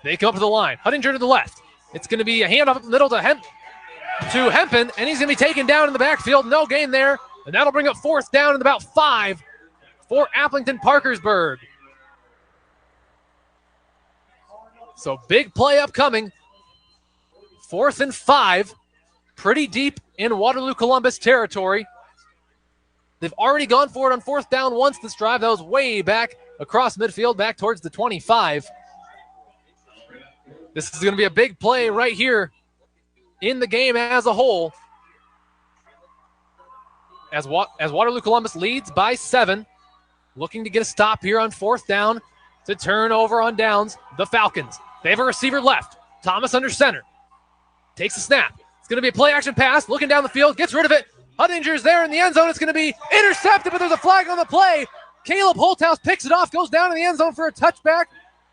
They come up to the line. Huttinger to the left. It's going to be a handoff up the middle to Hempen, and he's going to be taken down in the backfield. No gain there, and that'll bring up 4th down and about 5 for Aplington-Parkersburg. So big play upcoming. 4th and 5. Pretty deep in Waterloo Columbus territory. They've already gone for it on fourth down once this drive. That was way back across midfield, back towards the 25. This is going to be a big play right here in the game as a whole. As Waterloo Columbus leads by 7, looking to get a stop here on fourth down to turn over on downs. The Falcons, they have a receiver left. Thomas under center. Takes a snap. It's going to be a play-action pass, looking down the field, gets rid of it. Huttinger's there in the end zone. It's going to be intercepted, but there's a flag on the play. Caleb Holthouse picks it off, goes down in the end zone for a touchback,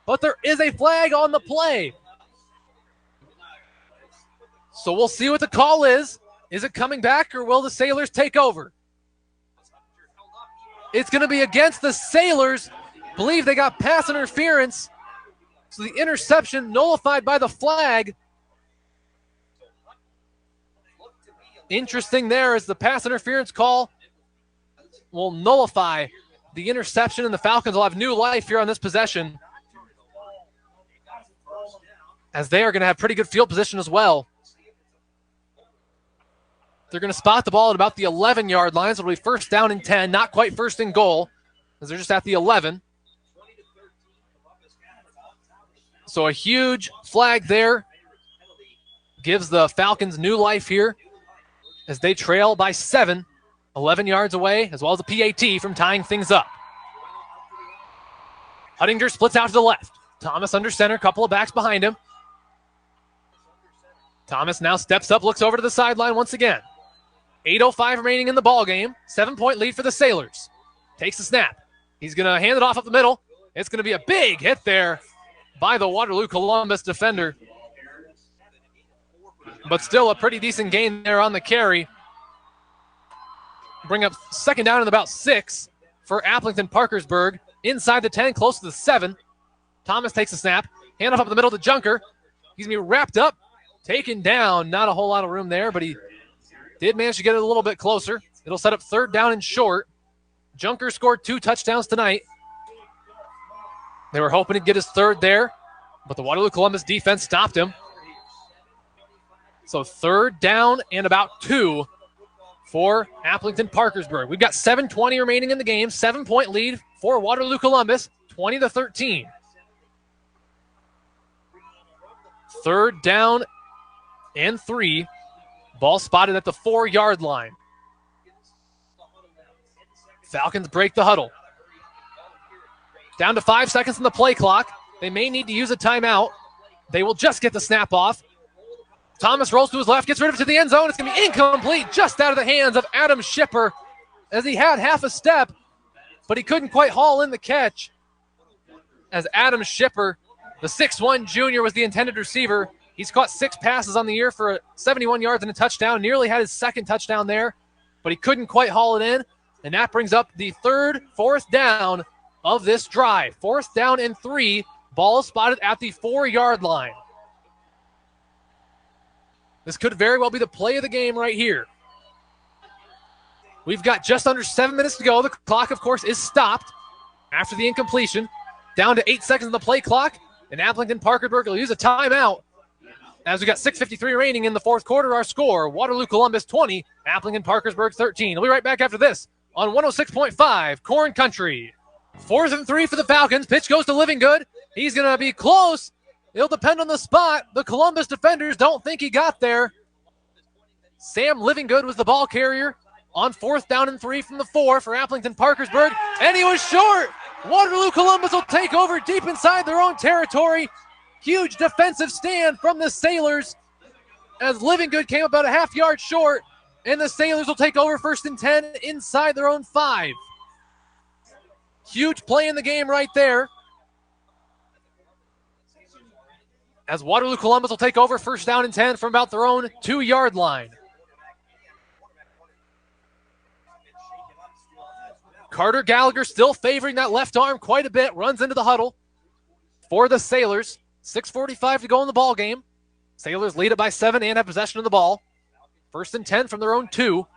but there is a flag on the play. So we'll see what the call is. Is it coming back, or will the Sailors take over? It's going to be against the Sailors. Believe they got pass interference. So the interception nullified by the flag. Interesting there as the pass interference call will nullify the interception, and the Falcons will have new life here on this possession, as they are going to have pretty good field position as well. They're going to spot the ball at about the 11-yard line, so it'll be first down and 10, not quite first and goal, as they're just at the 11. So a huge flag there gives the Falcons new life here as they trail by 7, 11 yards away, as well as a PAT from tying things up. Huttinger splits out to the left. Thomas under center, couple of backs behind him. Thomas now steps up, looks over to the sideline once again. 8:05 remaining in the ball game. 7-point lead for the Sailors. Takes the snap. He's going to hand it off up the middle. It's going to be a big hit there by the Waterloo Columbus defender. But still a pretty decent gain there on the carry. Bring up second down and about 6 for Aplington-Parkersburg. Inside the 10, close to the 7. Thomas takes a snap. Hand off up the middle to Junker. He's going to be wrapped up, taken down. Not a whole lot of room there, but he did manage to get it a little bit closer. It'll set up third down and short. Junker scored 2 touchdowns tonight. They were hoping to get his third there, but the Waterloo Columbus defense stopped him. So third down and about 2 for Aplington-Parkersburg. We've got 7:20 remaining in the game. 7-point lead for Waterloo Columbus, 20-13. Third down and 3. Ball spotted at the 4-yard line. Falcons break the huddle. Down to 5 seconds on the play clock. They may need to use a timeout. They will just get the snap off. Thomas rolls to his left, gets rid of it to the end zone. It's going to be incomplete, just out of the hands of Adam Schipper, as he had half a step, but he couldn't quite haul in the catch. As Adam Schipper, the 6'1 junior, was the intended receiver. He's caught 6 passes on the year for 71 yards and a touchdown. Nearly had his second touchdown there, but he couldn't quite haul it in. And that brings up the fourth down of this drive. 4th down and 3. Ball spotted at the 4-yard line. This could very well be the play of the game right here. We've got just under 7 minutes to go. The clock, of course, is stopped after the incompletion. Down to 8 seconds on the play clock, and Aplington-Parkersburg will use a timeout. As we got 6:53 remaining in the fourth quarter, our score, Waterloo Columbus 20, Aplington-Parkersburg 13. We'll be right back after this on 106.5 Corn Country. 4th and 3 for the Falcons. Pitch goes to Living Good. He's going to be close. It'll depend on the spot. The Columbus defenders don't think he got there. Sam Livinggood was the ball carrier on 4th down and 3 from the 4 for Aplington-Parkersburg, and he was short. Waterloo Columbus will take over deep inside their own territory. Huge defensive stand from the Sailors as Livinggood came about a half-yard short, and the Sailors will take over 1st and 10 inside their own 5. Huge play in the game right there, as Waterloo Columbus will take over 1st down and 10 from about their own 2-yard line. Carter Gallagher still favoring that left arm quite a bit, runs into the huddle for the Sailors. 6:45 to go in the ball game. Sailors lead it by 7 and have possession of the ball. 1st and 10 from their own 2.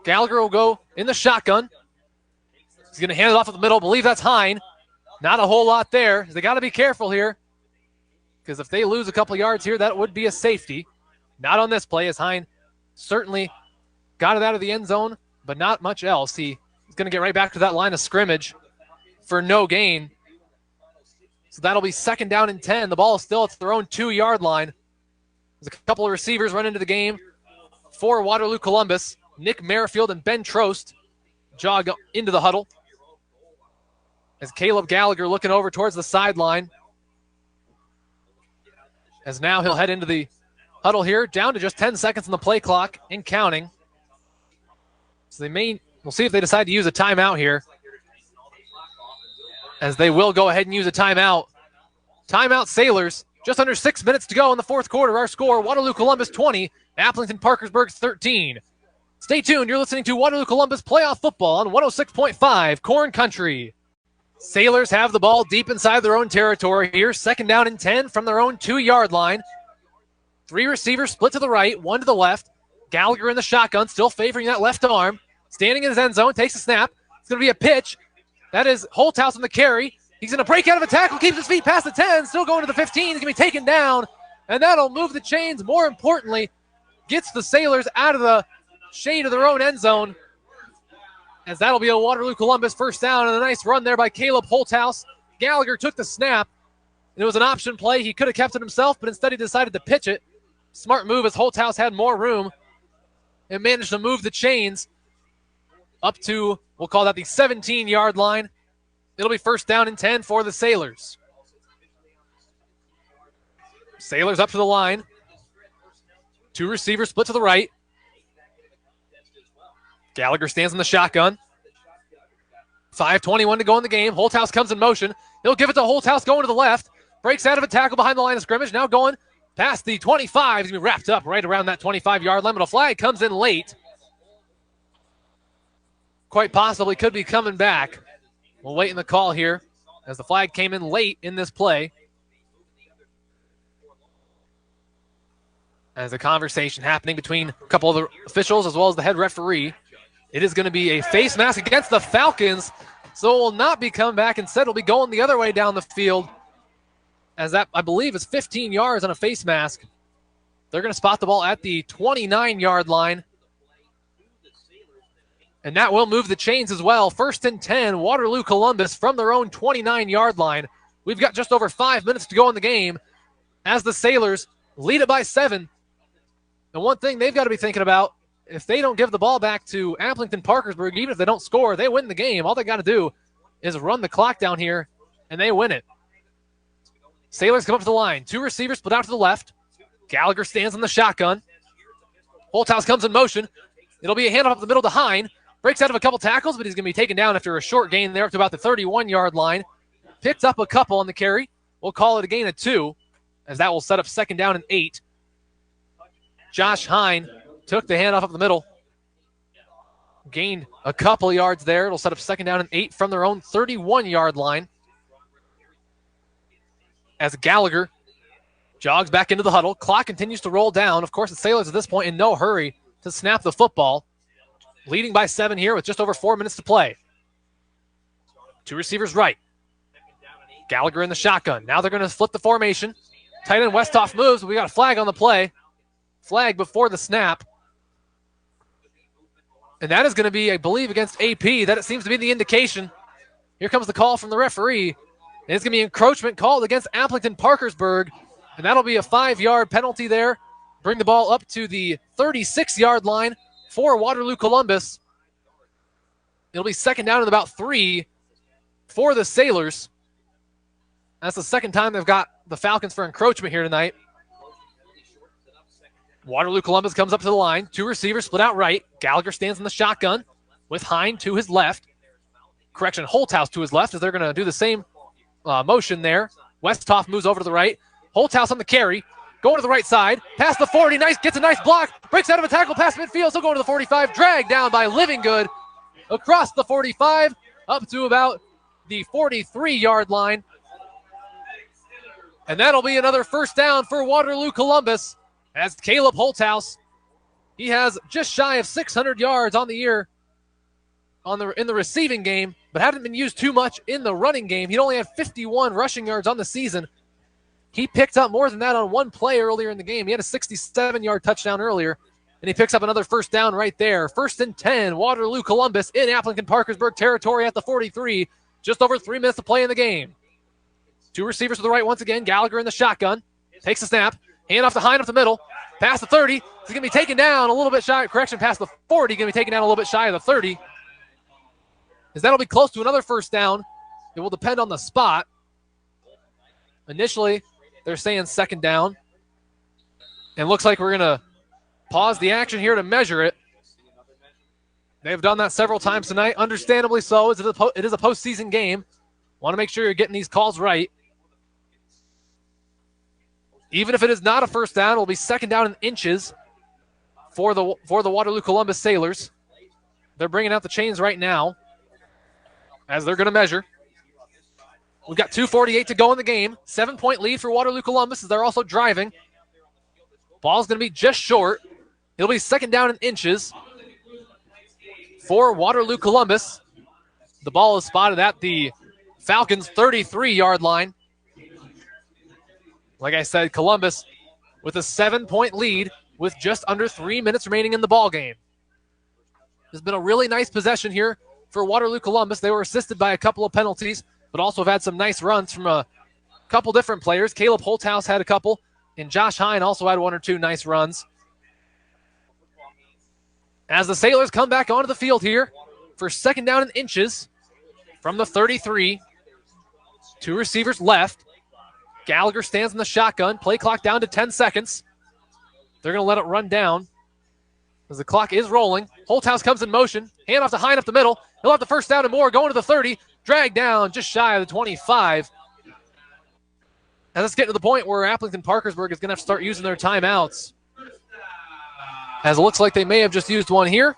Gallagher will go in the shotgun. He's going to hand it off at the middle. Believe that's Hine. Not a whole lot there. They got to be careful here, because if they lose a couple yards here, that would be a safety. Not on this play, as Hine certainly got it out of the end zone, but not much else. He's going to get right back to that line of scrimmage for no gain. So that'll be 2nd down and 10. The ball is still at their own 2-yard line. There's a couple of receivers run into the game for Waterloo Columbus. Nick Merrifield and Ben Trost jog into the huddle. As Caleb Gallagher looking over towards the sideline. As now he'll head into the huddle here, down to just 10 seconds on the play clock and counting. So we'll see if they decide to use a timeout here. As they will go ahead and use a timeout. Timeout Sailors. Just under 6 minutes to go in the 4th quarter. Our score, Waterloo Columbus 20, Aplington-Parkersburg 13. Stay tuned. You're listening to Waterloo Columbus Playoff Football on 106.5 Corn Country. Sailors have the ball deep inside their own territory here. 2nd down and 10 from their own 2-yard line. 3 receivers split to the right, 1 to the left. Gallagher in the shotgun, still favoring that left arm. Standing in his end zone, takes a snap. It's going to be a pitch. That is Holthouse on the carry. He's going to break out of a tackle, keeps his feet past the 10, still going to the 15. He's going to be taken down, and that'll move the chains. More importantly, gets the Sailors out of the shade of their own end zone, as that'll be a Waterloo Columbus 1st down, and a nice run there by Caleb Holthouse. Gallagher took the snap. It was an option play. He could have kept it himself, but instead he decided to pitch it. Smart move as Holthouse had more room and managed to move the chains up to, we'll call that the 17-yard line. It'll be 1st down and 10 for the Sailors. Sailors up to the line. 2 receivers split to the right. Gallagher stands in the shotgun. 5:21 to go in the game. Holthouse comes in motion. He'll give it to Holthouse going to the left. Breaks out of a tackle behind the line of scrimmage. Now going past the 25. He's going to be wrapped up right around that 25-yard line, but a flag comes in late. Quite possibly could be coming back. We'll wait in the call here as the flag came in late in this play. As a conversation happening between a couple of the officials as well as the head referee. It is going to be a face mask against the Falcons, so it will not be coming back. Instead, it'll be going the other way down the field, as that, I believe, is 15 yards on a face mask. They're going to spot the ball at the 29-yard line. And that will move the chains as well. 1st and 10, Waterloo Columbus from their own 29-yard line. We've got just over 5 minutes to go in the game as the Sailors lead it by 7. And one thing they've got to be thinking about, if they don't give the ball back to Aplington-Parkersburg, even if they don't score, they win the game. All they got to do is run the clock down here, and they win it. Sailors come up to the line. 2 receivers split out to the left. Gallagher stands in the shotgun. Holthouse comes in motion. It'll be a handoff up the middle to Hine. Breaks out of a couple tackles, but he's going to be taken down after a short gain there up to about the 31-yard line. Picked up a couple on the carry. We'll call it a gain of 2, as that will set up 2nd down and 8. Josh Hine took the handoff up the middle. Gained a couple yards there. It'll set up 2nd down and 8 from their own 31-yard line. As Gallagher jogs back into the huddle. Clock continues to roll down. Of course, the Sailors at this point in no hurry to snap the football. Leading by 7 here with just over 4 minutes to play. 2 receivers right. Gallagher in the shotgun. Now they're going to flip the formation. Tight end Westhoff moves, but we got a flag on the play. Flag before the snap. And that is going to be, I believe, against AP. That it seems to be the indication. Here comes the call from the referee. And it's going to be encroachment called against Aplington-Parkersburg. And that'll be a 5-yard penalty there. Bring the ball up to the 36-yard line for Waterloo Columbus. It'll be 2nd down and about 3 for the Sailors. That's the 2nd time they've got the Falcons for encroachment here tonight. Waterloo Columbus comes up to the line. 2 receivers split out right. Gallagher stands in the shotgun with Hine to his left. Correction, Holthouse to his left, as they're going to do the same motion there. Westhoff moves over to the right. Holthouse on the carry. Going to the right side. Past the 40. Nice. Gets a nice block. Breaks out of a tackle past midfield. Still going to the 45. Dragged down by Livingood. Across the 45. Up to about the 43-yard line. And that'll be another 1st down for Waterloo Columbus. As Caleb Holthouse, he has just shy of 600 yards on the year in the receiving game, but hadn't been used too much in the running game. He only had 51 rushing yards on the season. He picked up more than that on one play earlier in the game. He had a 67-yard touchdown earlier and he picks up another first down right there. 1st and 10, Waterloo Columbus in Aplington-Parkersburg territory at the 43. Just over 3 minutes to play in the game. 2 receivers to the right once again. Gallagher in the shotgun. Takes the snap. Hand off to Hine up the middle. Past the 30. He's going to be taken down a little bit shy. Correction, past the 40. Going to be taken down a little bit shy of the 30. As that'll be close to another first down. It will depend on the spot. Initially, they're saying 2nd down. And looks like we're going to pause the action here to measure it. They've done that several times tonight. Understandably so. It is a postseason game. Want to make sure you're getting these calls right. Even if it is not a first down, it will be 2nd down in inches for the Waterloo Columbus Sailors. They're bringing out the chains right now as they're going to measure. We've got 2:48 to go in the game. 7-point lead for Waterloo Columbus as they're also driving. Ball's going to be just short. It'll be 2nd down in inches for Waterloo Columbus. The ball is spotted at the Falcons' 33-yard line. Like I said, Columbus with a 7-point lead with just under 3 minutes remaining in the ball game. There's been a really nice possession here for Waterloo Columbus. They were assisted by a couple of penalties, but also have had some nice runs from a couple different players. Caleb Holthouse had a couple, and Josh Hine also had 1 or 2 nice runs. As the Sailors come back onto the field here for 2nd down in inches from the 33. 2 receivers left. Gallagher stands in the shotgun. Play clock down to 10 seconds. They're going to let it run down as the clock is rolling. Holthouse comes in motion. Hand off to Hine up the middle. He'll have the first down and more. Going to the 30. Dragged down just shy of the 25. Now let's get to the point where Aplington-Parkersburg is going to have to start using their timeouts. As it looks like they may have just used one here.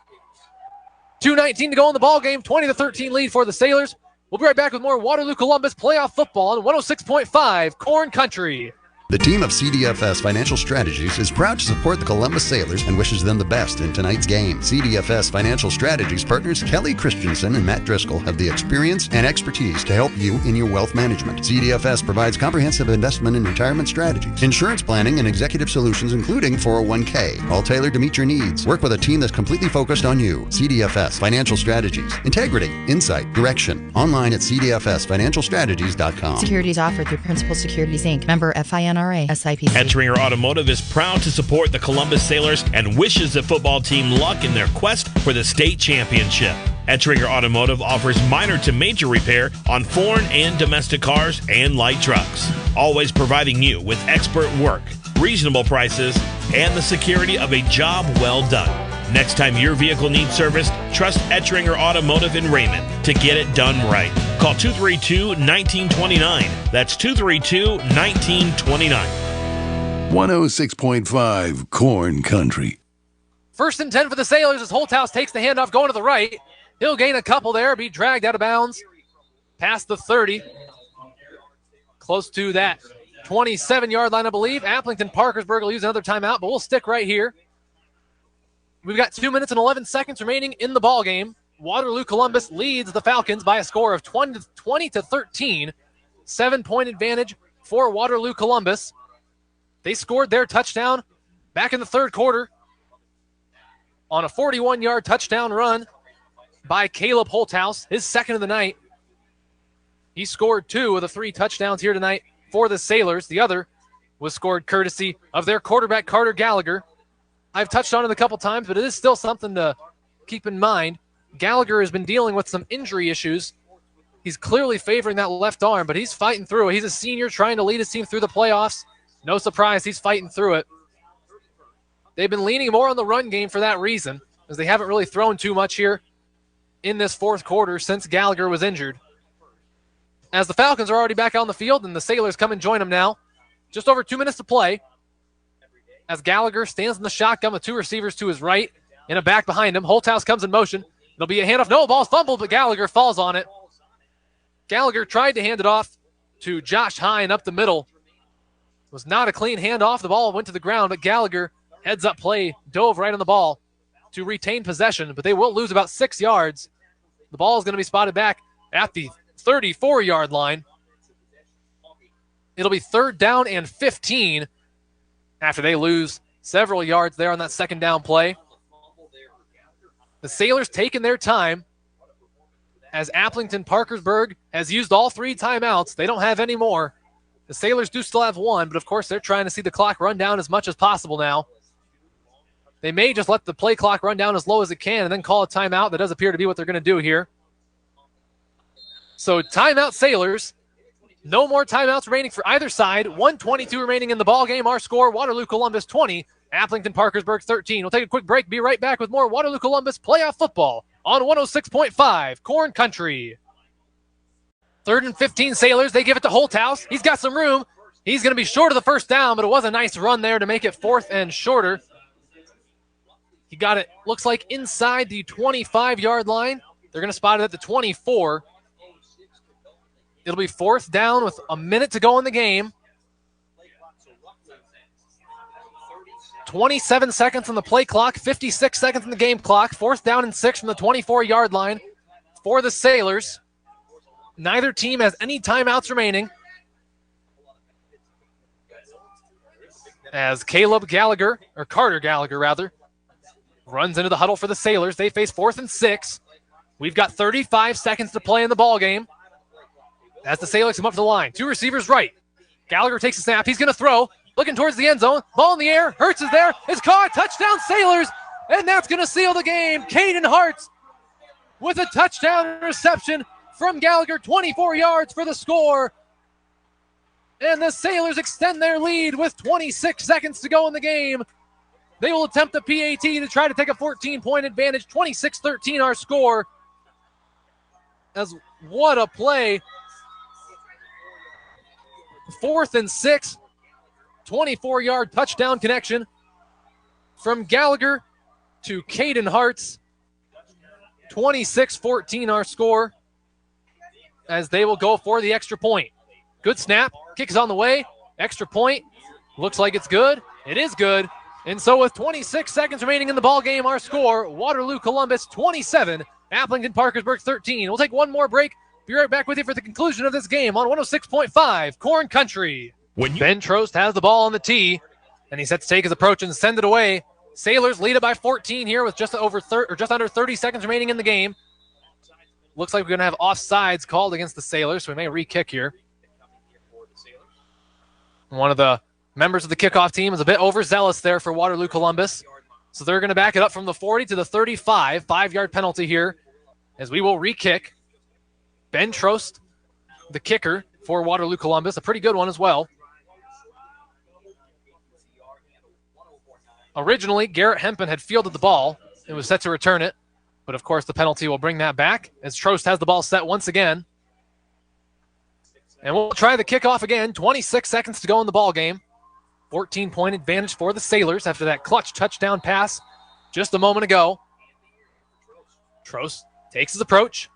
2:19 to go in the ball game. 20-13 lead for the Sailors. We'll be right back with more Waterloo Columbus playoff football on 106.5 Corn Country. The team of CDFS Financial Strategies is proud to support the Columbus Sailors and wishes them the best in tonight's game. CDFS Financial Strategies partners Kelly Christensen and Matt Driscoll have the experience and expertise to help you in your wealth management. CDFS provides comprehensive investment and retirement strategies, insurance planning, and executive solutions including 401k, all tailored to meet your needs. Work with a team that's completely focused on you. CDFS Financial Strategies. Integrity, insight, direction. Online at cdfsfinancialstrategies.com. Securities offered through Principal Securities Inc. Member FINRA. SIPC. Ettringer Automotive is proud to support the Columbus Sailors and wishes the football team luck in their quest for the state championship. Ettringer Automotive offers minor to major repair on foreign and domestic cars and light trucks, always providing you with expert work, reasonable prices, and the security of a job well done. Next time your vehicle needs service, trust Ettringer Automotive in Raymond to get it done right. Call 232-1929. That's 232-1929. 106.5 Corn Country. 1st and 10 for the Sailors as Holthouse takes the handoff going to the right. He'll gain a couple there, be dragged out of bounds past the 30. Close to that 27-yard line, I believe. Aplington-Parkersburg will use another timeout, but we'll stick right here. We've got 2 minutes and 11 seconds remaining in the ball game. Waterloo Columbus leads the Falcons by a score of 20-13. 7-point advantage for Waterloo Columbus. They scored their touchdown back in the 3rd quarter on a 41-yard touchdown run by Caleb Holthouse, his 2nd of the night. He scored 2 of the 3 touchdowns here tonight for the Sailors. The other was scored courtesy of their quarterback, Carter Gallagher. I've touched on it a couple times, but it is still something to keep in mind. Gallagher has been dealing with some injury issues. He's clearly favoring that left arm, but he's fighting through it. He's a senior trying to lead his team through the playoffs. No surprise, he's fighting through it. They've been leaning more on the run game for that reason, as they haven't really thrown too much here in this 4th quarter since Gallagher was injured. As the Falcons are already back on the field, and the Sailors come and join them now. Just over 2 minutes to play. As Gallagher stands in the shotgun with 2 receivers to his right and a back behind him. Holthouse comes in motion. There'll be a handoff. No, ball's fumbled, but Gallagher falls on it. Gallagher tried to hand it off to Josh Hine up the middle. It was not a clean handoff. The ball went to the ground, but Gallagher, heads up play, dove right on the ball to retain possession, but they will lose about 6 yards. The ball is going to be spotted back at the 34-yard line. It'll be 3rd down and 15 after they lose several yards there on that second down play. The Sailors taking their time as Aplington-Parkersburg has used all 3 timeouts. They don't have any more. The Sailors do still have 1, but of course they're trying to see the clock run down as much as possible now. They may just let the play clock run down as low as it can and then call a timeout. That does appear to be what they're going to do here. So timeout Sailors. No more timeouts remaining for either side. 1:22 remaining in the ball game. Our score, Waterloo Columbus 20, Aplington-Parkersburg 13. We'll take a quick break. Be right back with more Waterloo Columbus playoff football on 106.5 Corn Country. 3rd and 15 Sailors. They give it to Holthouse. He's got some room. He's going to be short of the first down, but it was a nice run there to make it 4th and shorter. He got it, looks like, inside the 25-yard line. They're going to spot it at the 24. It'll be 4th down with a minute to go in the game. 27 seconds on the play clock, 56 seconds on the game clock. 4th down and 6 from the 24-yard line for the Sailors. Neither team has any timeouts remaining. As Carter Gallagher, runs into the huddle for the Sailors. They face 4th and 6. We've got 35 seconds to play in the ball game. As the Sailors come up to the line. 2 receivers right. Gallagher takes a snap. He's going to throw. Looking towards the end zone. Ball in the air. Hurts is there. It's caught. Touchdown Sailors. And that's going to seal the game. Caden Hartz with a touchdown reception from Gallagher. 24 yards for the score. And the Sailors extend their lead with 26 seconds to go in the game. They will attempt the PAT to try to take a 14-point advantage. 26-13 our score. As what a play. 4th and 6. 24-yard touchdown connection from Gallagher to Caden Hartz. 26-14 our score as they will go for the extra point. Good snap. Kick is on the way. Extra point. Looks like it's good. It is good. And so with 26 seconds remaining in the ball game, our score, Waterloo Columbus 27, Aplington-Parkersburg 13. We'll take one more break. Be right back with you for the conclusion of this game on 106.5 Corn Country. Ben Trost has the ball on the tee, and he's set to take his approach and send it away. Sailors lead it by 14 here with just under 30 seconds remaining in the game. Looks like we're going to have offsides called against the Sailors, so we may re-kick here. One of the members of the kickoff team is a bit overzealous there for Waterloo Columbus. So they're going to back it up from the 40 to the 35. 5-yard penalty here as we will re-kick. Ben Trost, the kicker for Waterloo Columbus. A pretty good one as well. Originally, Garrett Hempen had fielded the ball and was set to return it. But, of course, the penalty will bring that back as Trost has the ball set once again. And we'll try the kickoff again. 26 seconds to go in the ball game. 14-point advantage for the Sailors after that clutch touchdown pass just a moment ago. Trost takes his approach.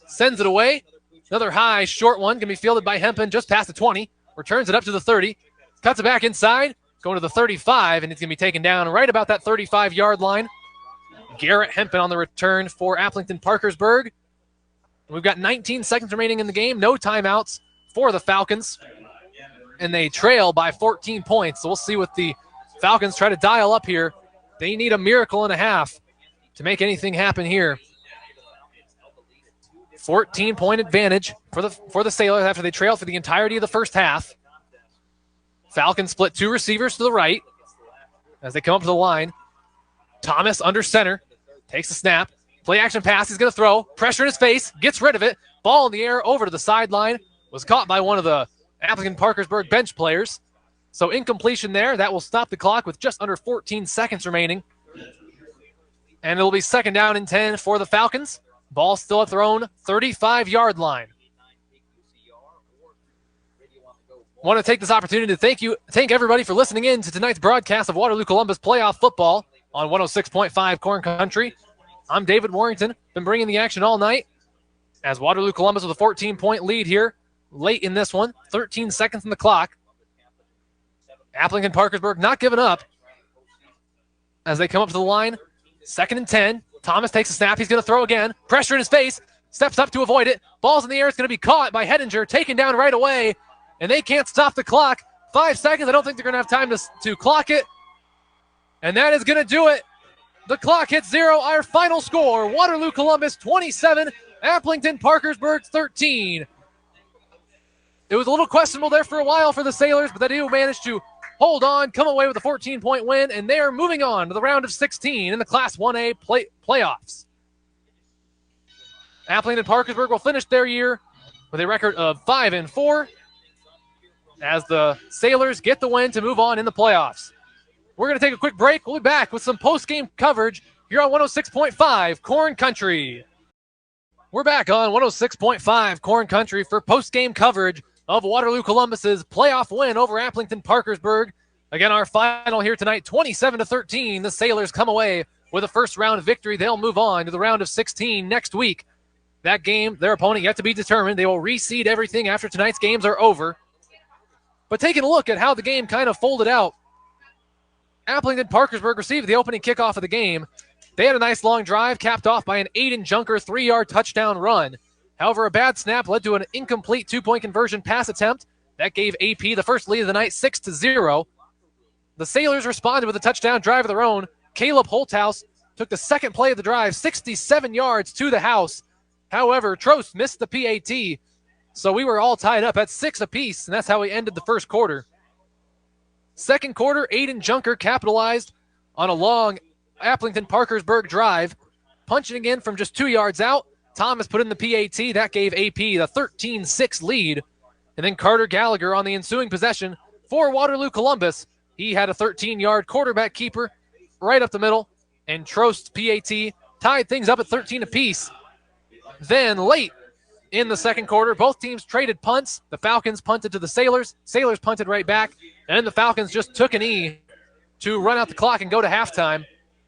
Sends it away. Another high, short one. Going to be fielded by Hempen just past the 20. Returns it up to the 30. Cuts it back inside. Going to the 35, and it's going to be taken down right about that 35-yard line. Garrett Hempen on the return for Aplington-Parkersburg. We've got 19 seconds remaining in the game. No timeouts for the Falcons. And they trail by 14 points. So we'll see what the Falcons try to dial up here. They need a miracle and a half to make anything happen here. 14-point advantage for the Sailors after they trailed for the entirety of the first half. Falcons split 2 receivers to the right as they come up to the line. Thomas under center, takes the snap. Play action pass, he's going to throw. Pressure in his face, gets rid of it. Ball in the air over to the sideline. Was caught by one of the Aplington-Parkersburg bench players. So incompletion there. That will stop the clock with just under 14 seconds remaining. And it'll be 2nd down and 10 for the Falcons. Ball still at their own 35-yard line. Want to take this opportunity to thank everybody for listening in to tonight's broadcast of Waterloo Columbus playoff football on 106.5 Corn Country. I'm David Warrington. Been bringing the action all night as Waterloo Columbus with a 14-point lead here late in this one. 13 seconds on the clock. Aplington-Parkersburg not giving up as they come up to the line. 2nd and 10. Thomas takes a snap. He's going to throw again. Pressure in his face. Steps up to avoid it. Ball's in the air. It's going to be caught by Hedinger. Taken down right away. And they can't stop the clock. 5 seconds. I don't think they're going to have time to clock it. And that is going to do it. The clock hits 0. Our final score, Waterloo Columbus 27, Aplington-Parkersburg 13. It was a little questionable there for a while for the Sailors, but they do manage to hold on, come away with a 14-point win, and they are moving on to the round of 16 in the Class 1A playoffs. Aplington-Parkersburg will finish their year with a record of 5-4 as the Sailors get the win to move on in the playoffs. We're going to take a quick break. We'll be back with some post-game coverage here on 106.5 Corn Country. We're back on 106.5 Corn Country for post-game coverage of Waterloo Columbus's playoff win over Aplington-Parkersburg. Again, our final here tonight, 27-13. The Sailors come away with a first-round victory. They'll move on to the round of 16 next week. That game, their opponent yet to be determined. They will reseed everything after tonight's games are over. But taking a look at how the game kind of folded out, Aplington-Parkersburg received the opening kickoff of the game. They had a nice long drive capped off by an Aiden Junker 3-yard touchdown run. However, a bad snap led to an incomplete two-point conversion pass attempt. That gave AP the first lead of the night, 6-0. The Sailors responded with a touchdown drive of their own. Caleb Holthouse took the second play of the drive, 67 yards to the house. However, Trost missed the PAT, so we were all tied up at 6 apiece, and that's how we ended the first quarter. Second quarter, Aiden Junker capitalized on a long Aplington-Parkersburg drive, punching in from just 2 yards out. Thomas put in the PAT. That gave AP the 13-6 lead. And then Carter Gallagher on the ensuing possession for Waterloo Columbus. He had a 13-yard quarterback keeper right up the middle, and Trost's PAT tied things up at 13 apiece. Then late in the second quarter, both teams traded punts. The Falcons punted to the Sailors. Sailors punted right back. And then the Falcons just took an E to run out the clock and go to halftime.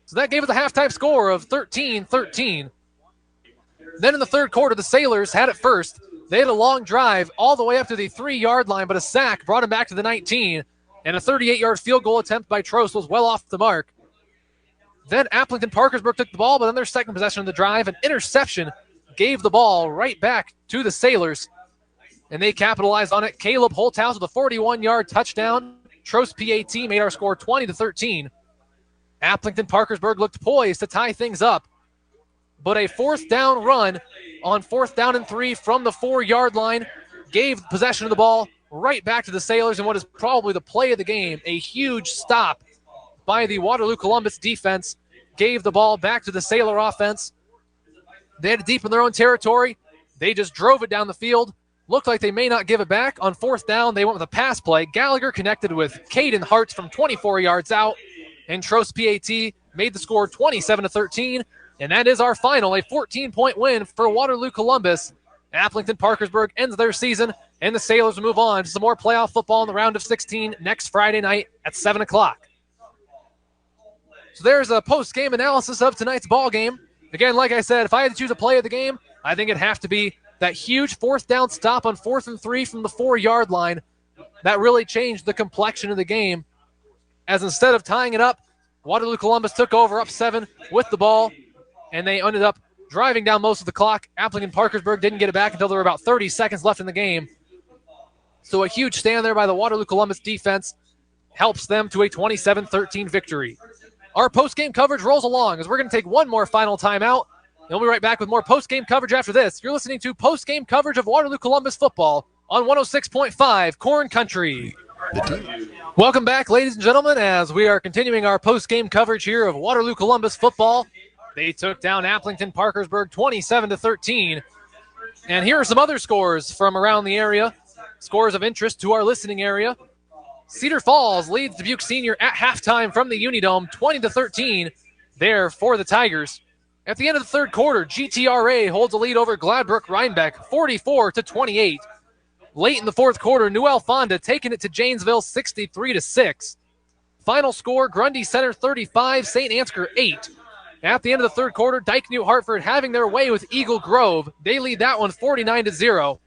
So that gave us a halftime score of 13-13. Then in the third quarter, the Sailors had it first. They had a long drive all the way up to the 3-yard line, but a sack brought them back to the 19. And a 38-yard field goal attempt by Trost was well off the mark. Then Aplington-Parkersburg took the ball, but on their second possession of the drive, an interception gave the ball right back to the Sailors. And they capitalized on it. Caleb Holthouse with a 41-yard touchdown. Trost PAT made our score 20-13. Aplington-Parkersburg looked poised to tie things up. But a fourth down run on 4th down and 3 from the 4-yard line gave possession of the ball right back to the Sailors in what is probably the play of the game. A huge stop by the Waterloo Columbus defense gave the ball back to the Sailor offense. They had it deep in their own territory. They just drove it down the field. Looked like they may not give it back. On 4th down, they went with a pass play. Gallagher connected with Caden Hartz from 24 yards out. And Trost PAT made the score 27-13. And that is our final, a 14-point win for Waterloo Columbus. Aplington-Parkersburg ends their season, and the Sailors will move on to some more playoff football in the round of 16 next Friday night at 7 o'clock. So there's a post-game analysis of tonight's ball game. Again, like I said, if I had to choose a play of the game, I think it'd have to be that huge 4th down stop on 4th and 3 from the 4-yard line. That really changed the complexion of the game, as instead of tying it up, Waterloo Columbus took over up 7 with the ball, and they ended up driving down most of the clock. Aplington-Parkersburg didn't get it back until there were about 30 seconds left in the game. So a huge stand there by the Waterloo Columbus defense helps them to a 27-13 victory. Our post-game coverage rolls along as we're going to take one more final timeout. And we'll be right back with more post-game coverage after this. You're listening to post-game coverage of Waterloo Columbus football on 106.5 Corn Country. Welcome back, ladies and gentlemen, as we are continuing our post-game coverage here of Waterloo Columbus football. They took down Aplington-Parkersburg 27-13. And here are some other scores from around the area, scores of interest to our listening area. Cedar Falls leads Dubuque Senior at halftime from the Unidome, 20-13 there for the Tigers. At the end of the third quarter, GTRA holds a lead over Gladbrook Rhinebeck, 44-28. Late in the fourth quarter, New Fonda taking it to Janesville, 63-6. Final score, Grundy Center 35, St. Ansgar 8. At the end of the third quarter, Dyke New Hartford having their way with Eagle Grove. They lead that one 49-0.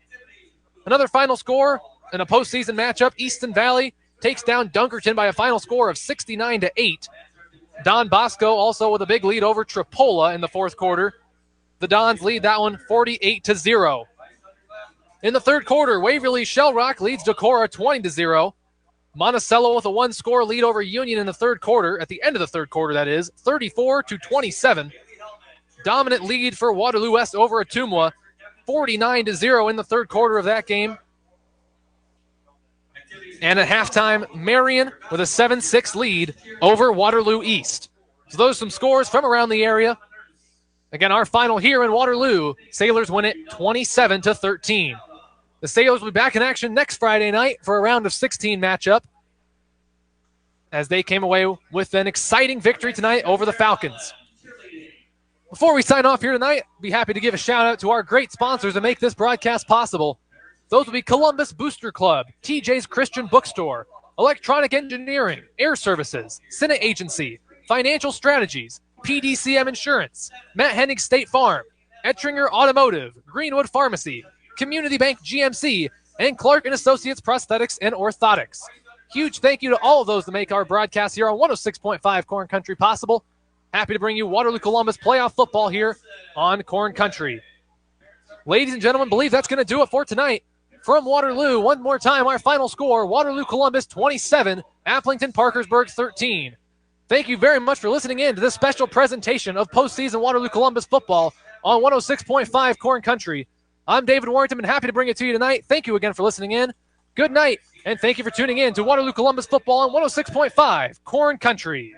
Another final score in a postseason matchup, Easton Valley takes down Dunkerton by a final score of 69-8. Don Bosco also with a big lead over Tripola in the fourth quarter. The Dons lead that one 48-0. In the third quarter, Waverly Shell Rock leads Decorah 20-0. Monticello with a one-score lead over Union in the third quarter, at the end of the third quarter, that is, 34-27. Dominant lead for Waterloo West over Ottumwa, 49-0 in the third quarter of that game. And at halftime, Marion with a 7-6 lead over Waterloo East. So those are some scores from around the area. Again, our final here in Waterloo, Sailors win it 27-13. The Sailors will be back in action next Friday night for a round of 16 matchup, as they came away with an exciting victory tonight over the Falcons. Before we sign off here tonight, be happy to give a shout out to our great sponsors that make this broadcast possible. Those will be Columbus Booster Club, TJ's Christian Bookstore, Electronic Engineering, Air Services, Senate Agency, Financial Strategies, PDCM Insurance, Matt Hennig State Farm, Ettringer Automotive, Greenwood Pharmacy, Community Bank GMC, and Clark & Associates Prosthetics and Orthotics. Huge thank you to all of those that make our broadcast here on 106.5 Corn Country possible. Happy to bring you Waterloo Columbus playoff football here on Corn Country. Ladies and gentlemen, believe that's going to do it for tonight. From Waterloo, one more time, our final score, Waterloo Columbus 27, Aplington-Parkersburg 13. Thank you very much for listening in to this special presentation of postseason Waterloo Columbus football on 106.5 Corn Country. I'm David Warrington and happy to bring it to you tonight. Thank you again for listening in. Good night, and thank you for tuning in to Waterloo Columbus football on 106.5 Corn Country.